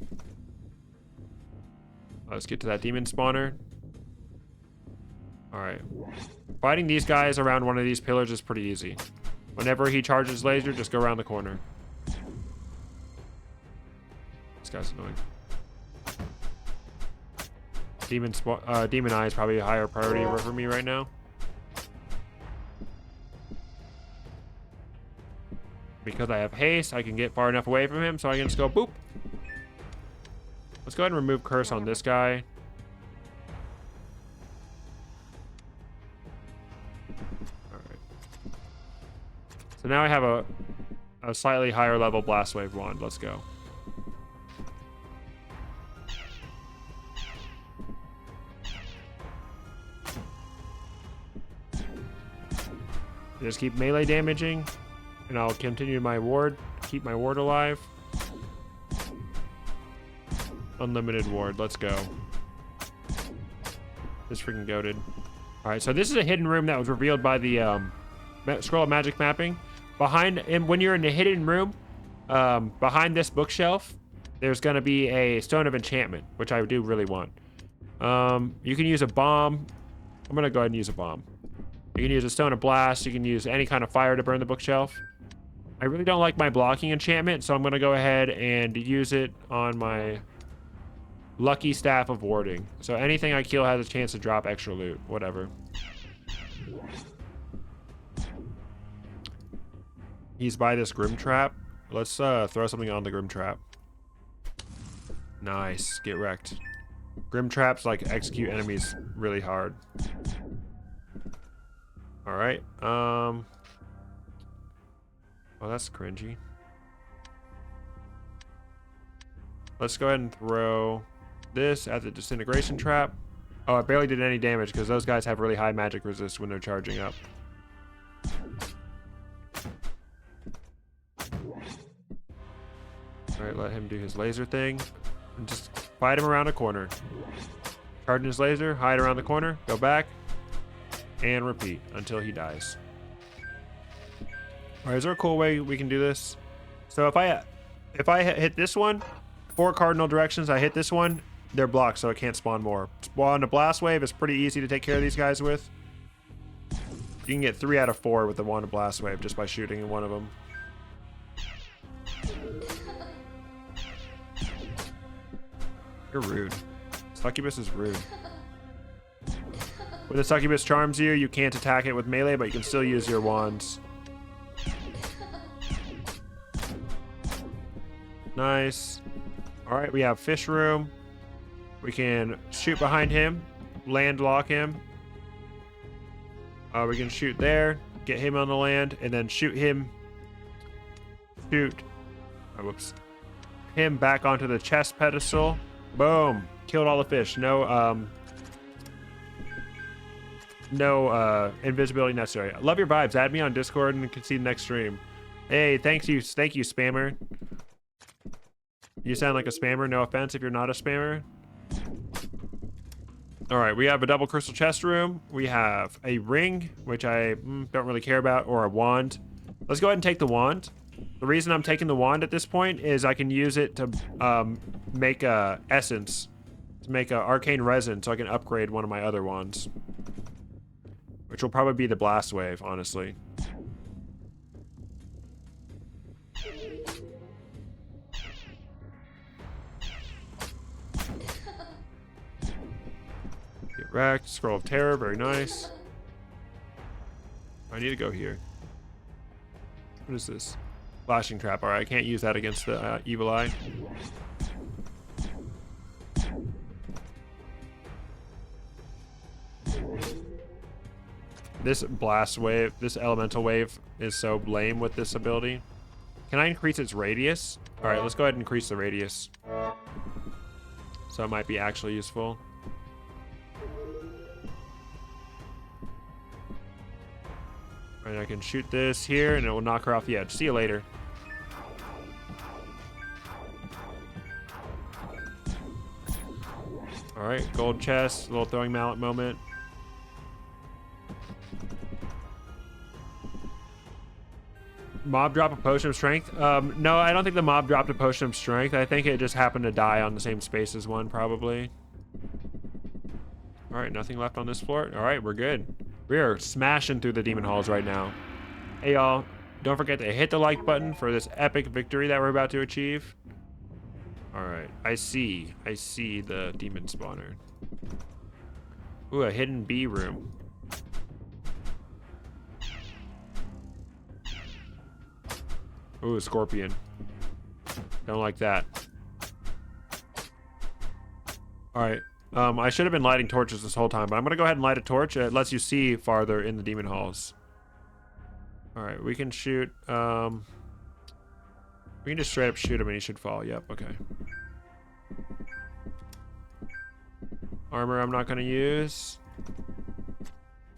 Let's get to that demon spawner. All right. Fighting these guys around one of these pillars is pretty easy. Whenever he charges laser, just go around the corner. This guy's annoying. Demon Eye is probably a higher priority for me right now. Because I have haste, I can get far enough away from him, so I can just go boop. Let's go ahead and remove curse on this guy. Alright. So now I have a slightly higher level blast wave wand. Let's go. Just keep melee damaging. And I'll continue my ward, keep my ward alive. Unlimited ward, let's go. This freaking goated. Alright, so this is a hidden room that was revealed by the scroll of magic mapping. And when you're in the hidden room, behind this bookshelf, there's gonna be a stone of enchantment, which I do really want. You can use a bomb. I'm gonna go ahead and use a bomb. You can use a stone of blast, you can use any kind of fire to burn the bookshelf. I really don't like my blocking enchantment, so I'm going to go ahead and use it on my lucky staff of warding. So anything I kill has a chance to drop extra loot, whatever. He's by this Grim Trap. Let's throw something on the Grim Trap. Nice, get wrecked. Grim Traps like execute enemies really hard. All right, oh, that's cringy. Let's go ahead and throw this at the disintegration trap. Oh, it barely did any damage because those guys have really high magic resist when they're charging up. All right, let him do his laser thing and just fight him around a corner. Charging his laser, hide around the corner, go back, and repeat until he dies. All right, is there a cool way we can do this? So if I hit this one, 4 cardinal directions, I hit this one, they're blocked, so it can't spawn more. Spawn a blast wave is pretty easy to take care of these guys with. You can get 3 out of 4 with the wand of blast wave just by shooting one of them. You're rude. Succubus is rude. When the succubus charms you, you can't attack it with melee, but you can still use your wands. Nice. All right, we have fish room. We can shoot behind him, land lock him. We can shoot there, get him on the land, and then shoot him. Whoops. Him back onto the chest pedestal. Boom. Killed all the fish. No invisibility necessary. I love your vibes. Add me on Discord and you can see the next stream. Hey, thank you, spammer. You sound like a spammer. No offense if you're not a spammer. All right, we have a double crystal chest room. We have a ring, which I don't really care about, or a wand. Let's go ahead and take the wand. The reason I'm taking the wand at this point is I can use it to make a essence, to make a arcane resin, so I can upgrade one of my other wands, which will probably be the blast wave, honestly. Get wrecked. Scroll of terror, very nice. I need to go here. What is this? Flashing trap. All right, I can't use that against the evil eye. This blast wave, this elemental wave is so lame with this ability. Can I increase its radius? All right, let's go ahead and increase the radius. So it might be actually useful. And I can shoot this here and it will knock her off the edge. See you later. All right, gold chest, little throwing mallet moment. Mob drop a potion of strength? No, I don't think the mob dropped a potion of strength. I think it just happened to die on the same space as one, probably. All right, nothing left on this floor. All right, we're good. We are smashing through the demon halls right now. Hey, y'all, don't forget to hit the like button for this epic victory that we're about to achieve. All right, I see the demon spawner. Ooh, a hidden bee room. Ooh, a scorpion. Don't like that. All right. I should have been lighting torches this whole time, but I'm going to go ahead and light a torch. It lets you see farther in the demon halls. All right, we can shoot. We can just straight up shoot him and he should fall. Yep, okay. Armor I'm not going to use.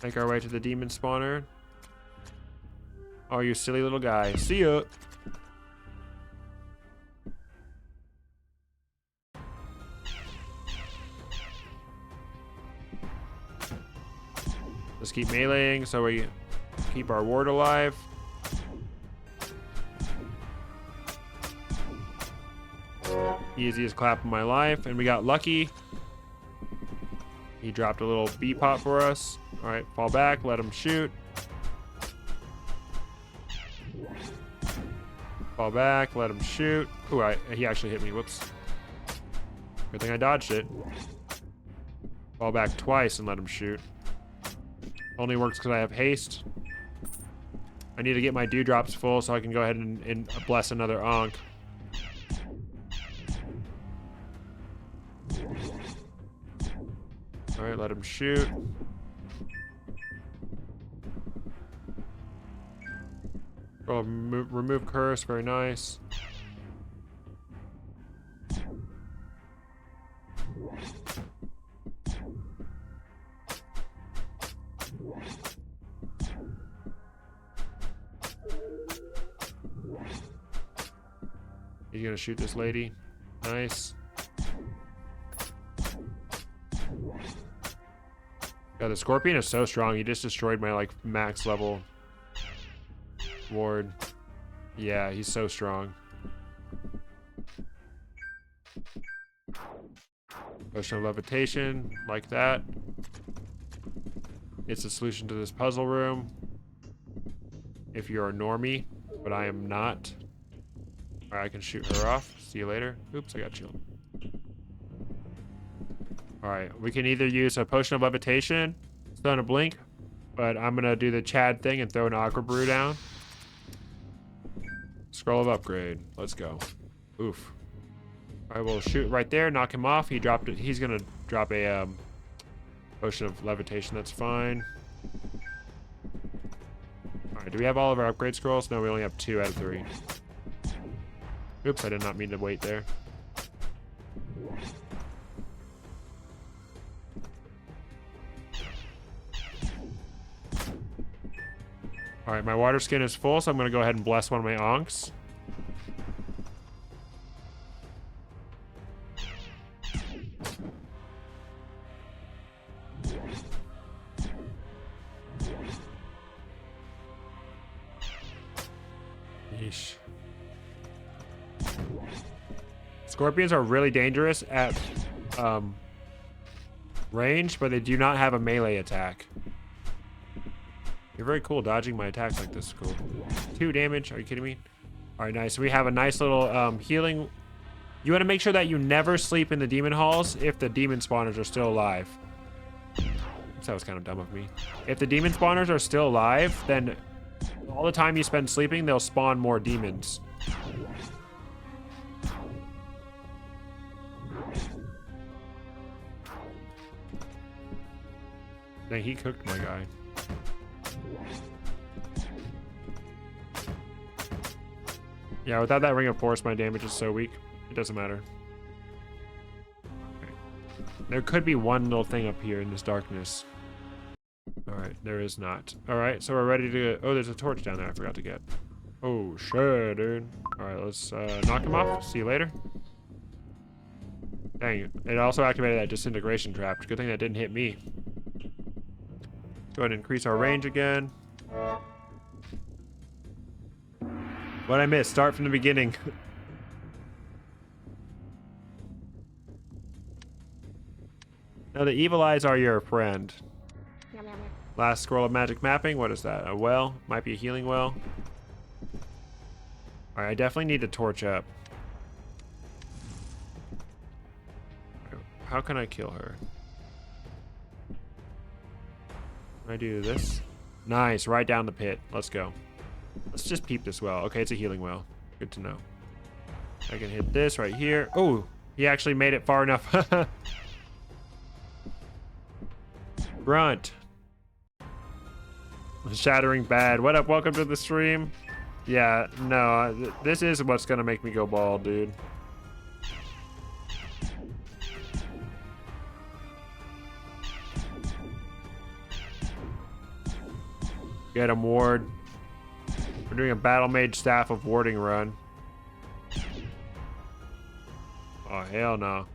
Make our way to the demon spawner. Oh, you silly little guy. See ya. Let's keep meleeing so we keep our ward alive. Easiest clap of my life. And we got lucky. He dropped a little bee pot for us. All right, fall back, let him shoot. Fall back, let him shoot. Ooh, he actually hit me, whoops. Good thing I dodged it. Fall back twice and let him shoot. Only works because I have haste. I need to get my dewdrops full so I can go ahead and bless another Ankh. Alright, let him shoot. Oh, remove curse, very nice. He's gonna shoot this lady. Nice. Yeah, the scorpion is so strong. He just destroyed my like max level ward. Yeah, he's so strong. Potion of levitation, like that. It's a solution to this puzzle room. If you're a normie, but I am not. All right, I can shoot her off. See you later. Oops, I got you. All right, we can either use a potion of levitation, stun a blink, but I'm gonna do the Chad thing and throw an aqua brew down. Scroll of upgrade. Let's go. Oof. I will shoot right there, knock him off. He dropped it. He's gonna drop a potion of levitation. That's fine. All right, do we have all of our upgrade scrolls? No, we only have 2 out of 3. Oops, I did not mean to wait there. All right, my water skin is full, so I'm gonna go ahead and bless one of my Ankhs. Yeesh. Scorpions are really dangerous at range, but they do not have a melee attack. You're very cool dodging my attacks like this. Cool. 2 damage. Are you kidding me? All right, nice. We have a nice little healing. You want to make sure that you never sleep in the demon halls if the demon spawners are still alive. Oops, that was kind of dumb of me. If the demon spawners are still alive, then all the time you spend sleeping, they'll spawn more demons. Dang, he cooked my guy. Yeah, without that Ring of Force, my damage is so weak. It doesn't matter. Okay. There could be one little thing up here in this darkness. Alright, there is not. Alright, so we're ready to... Oh, there's a torch down there I forgot to get. Oh, shit, dude. Alright, let's knock him off. See you later. Dang, it also activated that disintegration trap. Good thing that didn't hit me. Go ahead and increase our range again. What'd I miss? Start from the beginning. Now the evil eyes are your friend. Last scroll of magic mapping. What is that? A well? Might be a healing well. Alright, I definitely need to torch up. How can I kill her? Can I do this? Nice, right down the pit. Let's go. Let's just peep this well. Okay, it's a healing well. Good to know. I can hit this right here. Oh, he actually made it far enough. Grunt. Shattering bad. What up? Welcome to the stream. Yeah, no, this is what's gonna make me go bald, dude. Get him, ward. We're doing a Battlemage Staff of Warding run. Oh, hell no.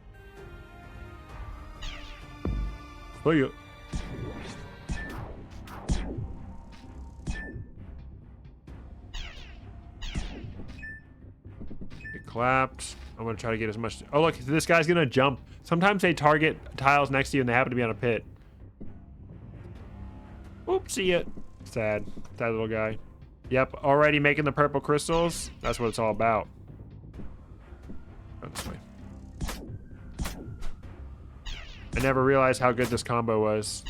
Oh, yeah. Get clapped. I'm gonna try to get as much. Oh, look, this guy's gonna jump. Sometimes they target tiles next to you and they happen to be on a pit. Oops, see ya. Sad. Sad little guy. Yep, already making the purple crystals. That's what it's all about. Go this way. I never realized how good this combo was.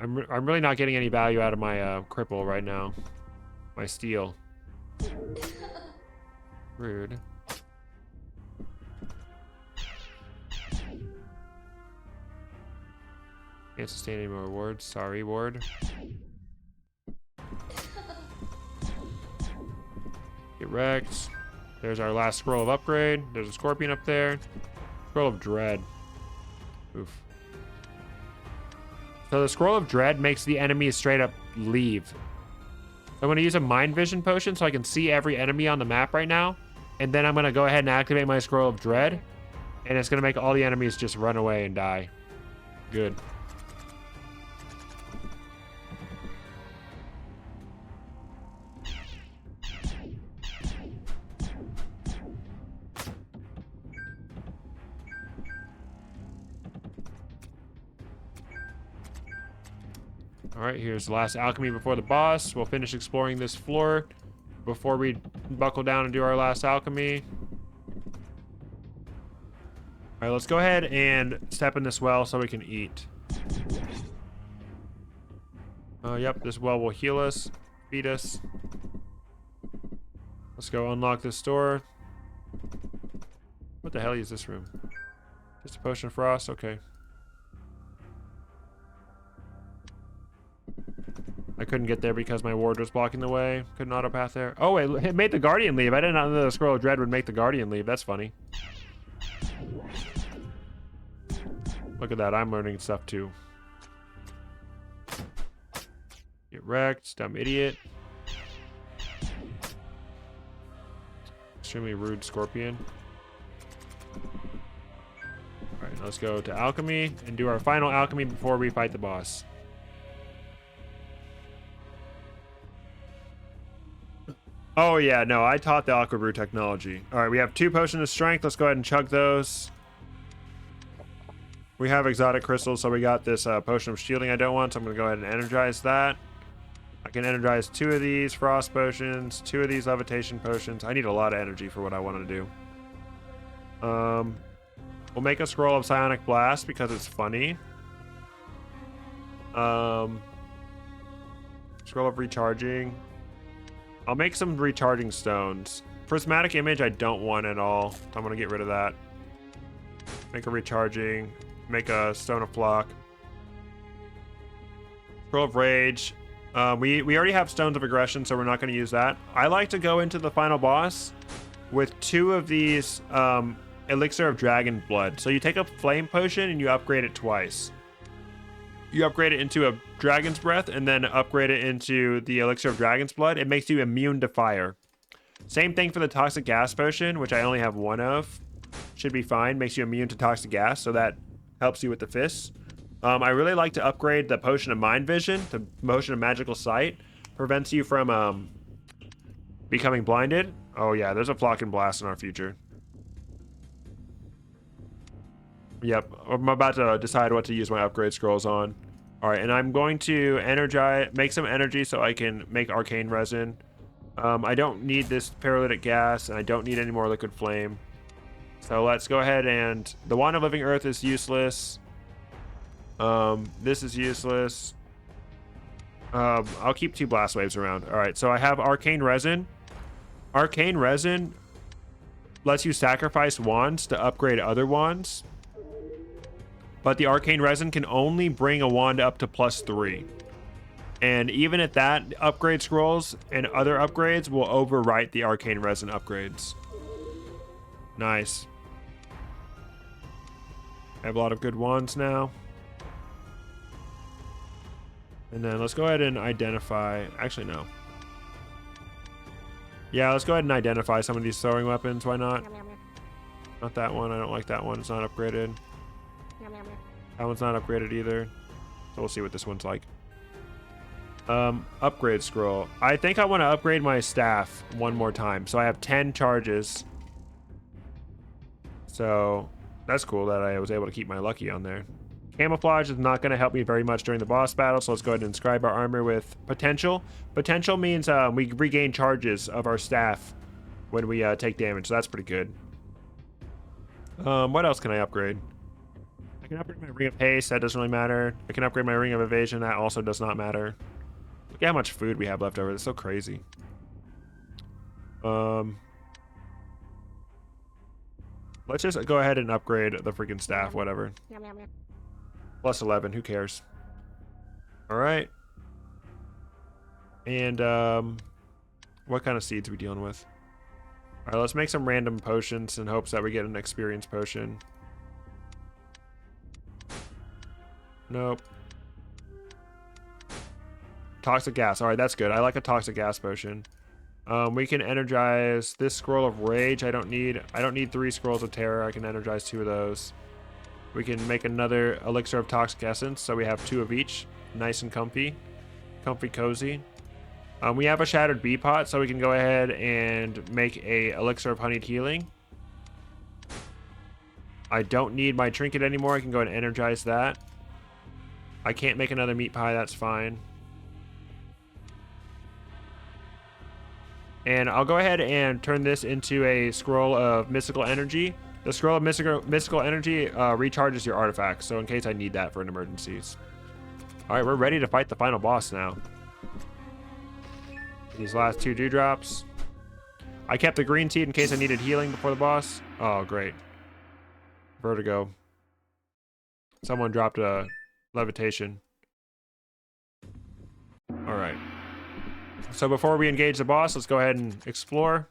I'm really not getting any value out of my cripple right now. My steel. Rude. Can't sustain any more wards. Sorry, ward. Get wrecked. There's our last scroll of upgrade. There's a scorpion up there. Scroll of dread. Oof. So the scroll of dread makes the enemies straight up leave. I'm going to use a mind vision potion so I can see every enemy on the map right now. And then I'm going to go ahead and activate my scroll of dread. And it's going to make all the enemies just run away and die. Good. Alright, here's the last alchemy before the boss. We'll finish exploring this floor before we buckle down and do our last alchemy. Alright, let's go ahead and step in this well so we can eat. Yep, this well will heal us, feed us. Let's go unlock this door. What the hell is this room? Just a potion of frost? Okay. I couldn't get there because my ward was blocking the way. Couldn't auto path there. Oh, wait, it made the Guardian leave. I did not know the Scroll of Dread would make the Guardian leave. That's funny. Look at that. I'm learning stuff too. Get wrecked. Dumb idiot. Extremely rude scorpion. Alright, let's go to alchemy and do our final alchemy before we fight the boss. Oh yeah, no, I taught the Aqua Brew technology. Alright, we have 2 potions of strength. Let's go ahead and chug those. We have exotic crystals, so we got this potion of shielding I don't want, so I'm going to go ahead and energize that. I can energize 2 of these frost potions, 2 of these levitation potions. I need a lot of energy for what I want to do. We'll make a scroll of psionic blast because it's funny. Scroll of recharging. I'll make some recharging stones. Prismatic image I don't want at all, so I'm going to get rid of that. Make a recharging. Make a stone of flock. Scroll of rage. We already have stones of aggression, so we're not going to use that. I like to go into the final boss with 2 of these elixir of dragon blood. So you take a flame potion and you upgrade it twice. You upgrade it into a dragon's breath and then upgrade it into the elixir of dragon's blood. It makes you immune to fire. Same thing for the toxic gas potion, which I only have 1 of. Should be fine. Makes you immune to toxic gas, so that helps you with the fists. I really like to upgrade the potion of mind vision. The potion of magical sight prevents you from becoming blinded. Oh yeah, there's a flock and blast in our future. Yep, I'm about to decide what to use my upgrade scrolls on. All right, and I'm going to make some energy so I can make arcane resin. I don't need this paralytic gas, and I don't need any more liquid flame. So let's go ahead and... The Wand of Living Earth is useless. This is useless. I'll keep 2 blast waves around. All right, so I have arcane resin. Arcane resin lets you sacrifice wands to upgrade other wands. But the arcane resin can only bring a wand up to +3. And even at that, upgrade scrolls and other upgrades will overwrite the arcane resin upgrades. Nice. I have a lot of good wands now. And then let's go ahead and identify... Actually, no. Yeah, let's go ahead and identify some of these throwing weapons. Why not? Not that one. I don't like that one. It's not upgraded. That one's not upgraded either. So we'll see what this one's like. Upgrade scroll. I think I want to upgrade my staff 1 more time. So I have 10 charges. So that's cool that I was able to keep my lucky on there. Camouflage is not going to help me very much during the boss battle, so let's go ahead and inscribe our armor with potential. Potential means we regain charges of our staff when we take damage, so that's pretty good. What else can I upgrade? I can upgrade my Ring of Haste, that doesn't really matter. I can upgrade my Ring of Evasion, that also does not matter. Look at how much food we have left over, that's so crazy. Let's just go ahead and upgrade the freaking staff, whatever. Plus 11, who cares? Alright. And, what kind of seeds are we dealing with? Alright, let's make some random potions in hopes that we get an experience potion. Nope. Toxic gas. Alright, that's good. I like a toxic gas potion. We can energize this scroll of rage. I don't need 3 scrolls of terror. I can energize 2 of those. We can make another elixir of toxic essence, so we have 2 of each. Nice and comfy. Comfy cozy. We have a shattered bee pot, so we can go ahead and make a elixir of honeyed healing. I don't need my trinket anymore. I can go ahead and energize that. I can't make another meat pie, that's fine. And I'll go ahead and turn this into a scroll of mystical energy. The scroll of mystical energy recharges your artifacts, so in case I need that for an emergencies. Alright, we're ready to fight the final boss now. These last 2 dewdrops. I kept the green seed in case I needed healing before the boss. Oh, great. Vertigo. Someone dropped a levitation. Alright. So before we engage the boss, let's go ahead and explore.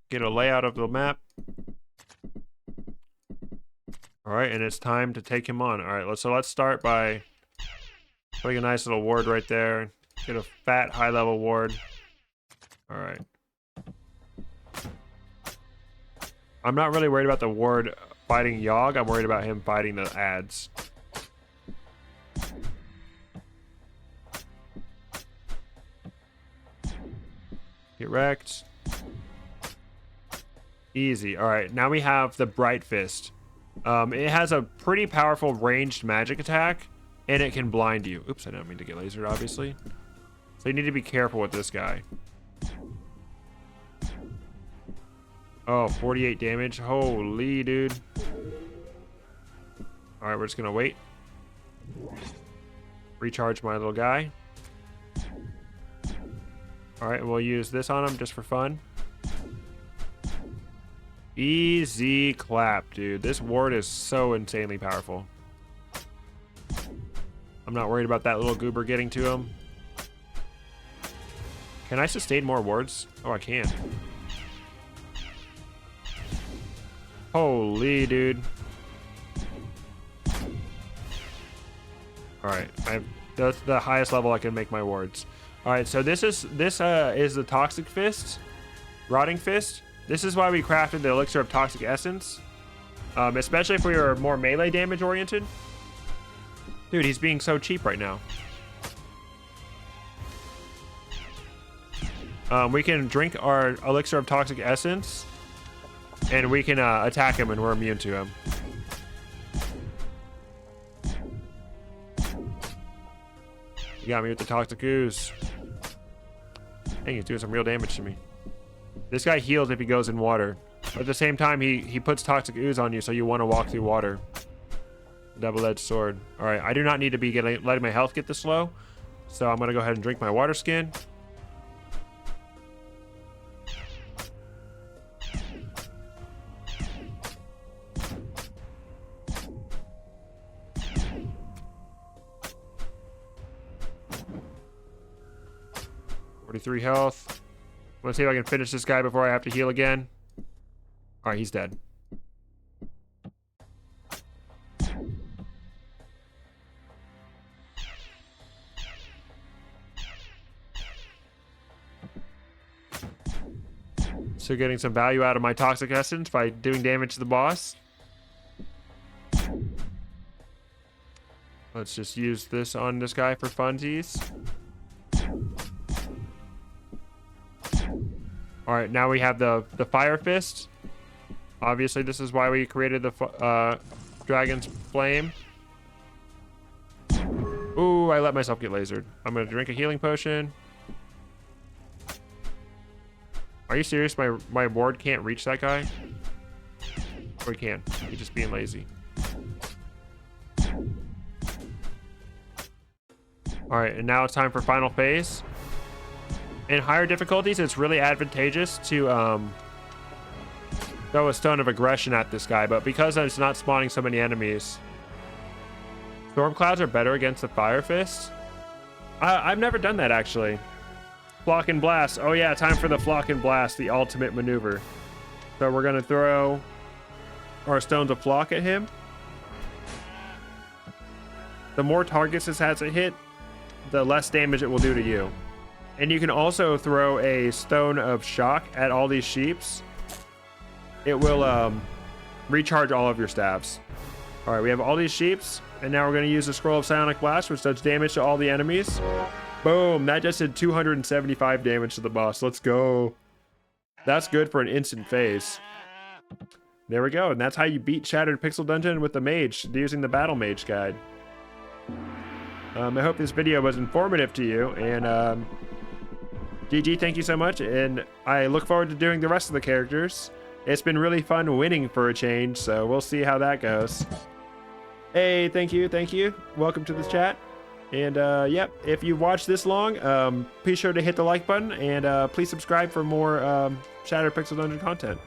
Get a layout of the map. Alright, and it's time to take him on. Alright, so let's start by putting a nice little ward right there. Get a fat, high-level ward. Alright. I'm not really worried about the ward fighting Yogg. I'm worried about him fighting the ads. Get wrecked. Easy. Alright, now we have the Bright Fist. It has a pretty powerful ranged magic attack, and it can blind you. Oops, I didn't mean to get lasered, obviously. So you need to be careful with this guy. Oh, 48 damage. Holy dude. All right, we're just gonna wait. Recharge my little guy. All right, we'll use this on him just for fun. Easy clap, dude. This ward is so insanely powerful. I'm not worried about that little goober getting to him. Can I sustain more wards? Oh, I can. Holy dude. All right, that's the highest level I can make my wards. All right, so this is the Toxic Fist, Rotting Fist. This is why we crafted the Elixir of Toxic Essence, especially if we were more melee damage oriented. Dude, he's being so cheap right now. We can drink our Elixir of Toxic Essence, and we can attack him, and we're immune to him. You got me with the Toxic Ooze. Dang, he's doing some real damage to me. This guy heals if he goes in water. But at the same time, he puts Toxic Ooze on you, so you want to walk through water. Double-edged sword. All right, I do not need to be letting my health get this low. So I'm going to go ahead and drink my water skin. .43 health. Let's see if I can finish this guy before I have to heal again. All right, he's dead. So getting some value out of my Toxic Essence by doing damage to the boss. Let's just use this on this guy for funsies. All right, now we have the Fire Fist. Obviously, this is why we created the Dragon's Flame. Ooh, I let myself get lasered. I'm gonna drink a healing potion. Are you serious? My ward can't reach that guy? Or he can. He's just being lazy. All right, and now it's time for final phase. In higher difficulties, it's really advantageous to throw a Stone of Aggression at this guy, but because it's not spawning so many enemies, Storm Clouds are better against the Fire Fist. I've never done that, actually. Flock and Blast. Oh yeah, time for the Flock and Blast, the ultimate maneuver. So we're going to throw our Stones of Flock at him. The more targets this has to hit, the less damage it will do to you. And you can also throw a Stone of Shock at all these sheeps. It will recharge all of your staffs. All right, we have all these sheeps, and now we're going to use the Scroll of Psionic Blast, which does damage to all the enemies. Boom, that just did 275 damage to the boss. Let's go. That's good for an instant phase. There we go, and that's how you beat Shattered Pixel Dungeon with the Mage, using the Battlemage guide. I hope this video was informative to you, and GG, thank you so much, and I look forward to doing the rest of the characters. It's been really fun winning for a change, so we'll see how that goes. Hey, thank you. Welcome to the chat. And yep, if you watched this long, be sure to hit the like button, and please subscribe for more Shattered Pixel Dungeon content.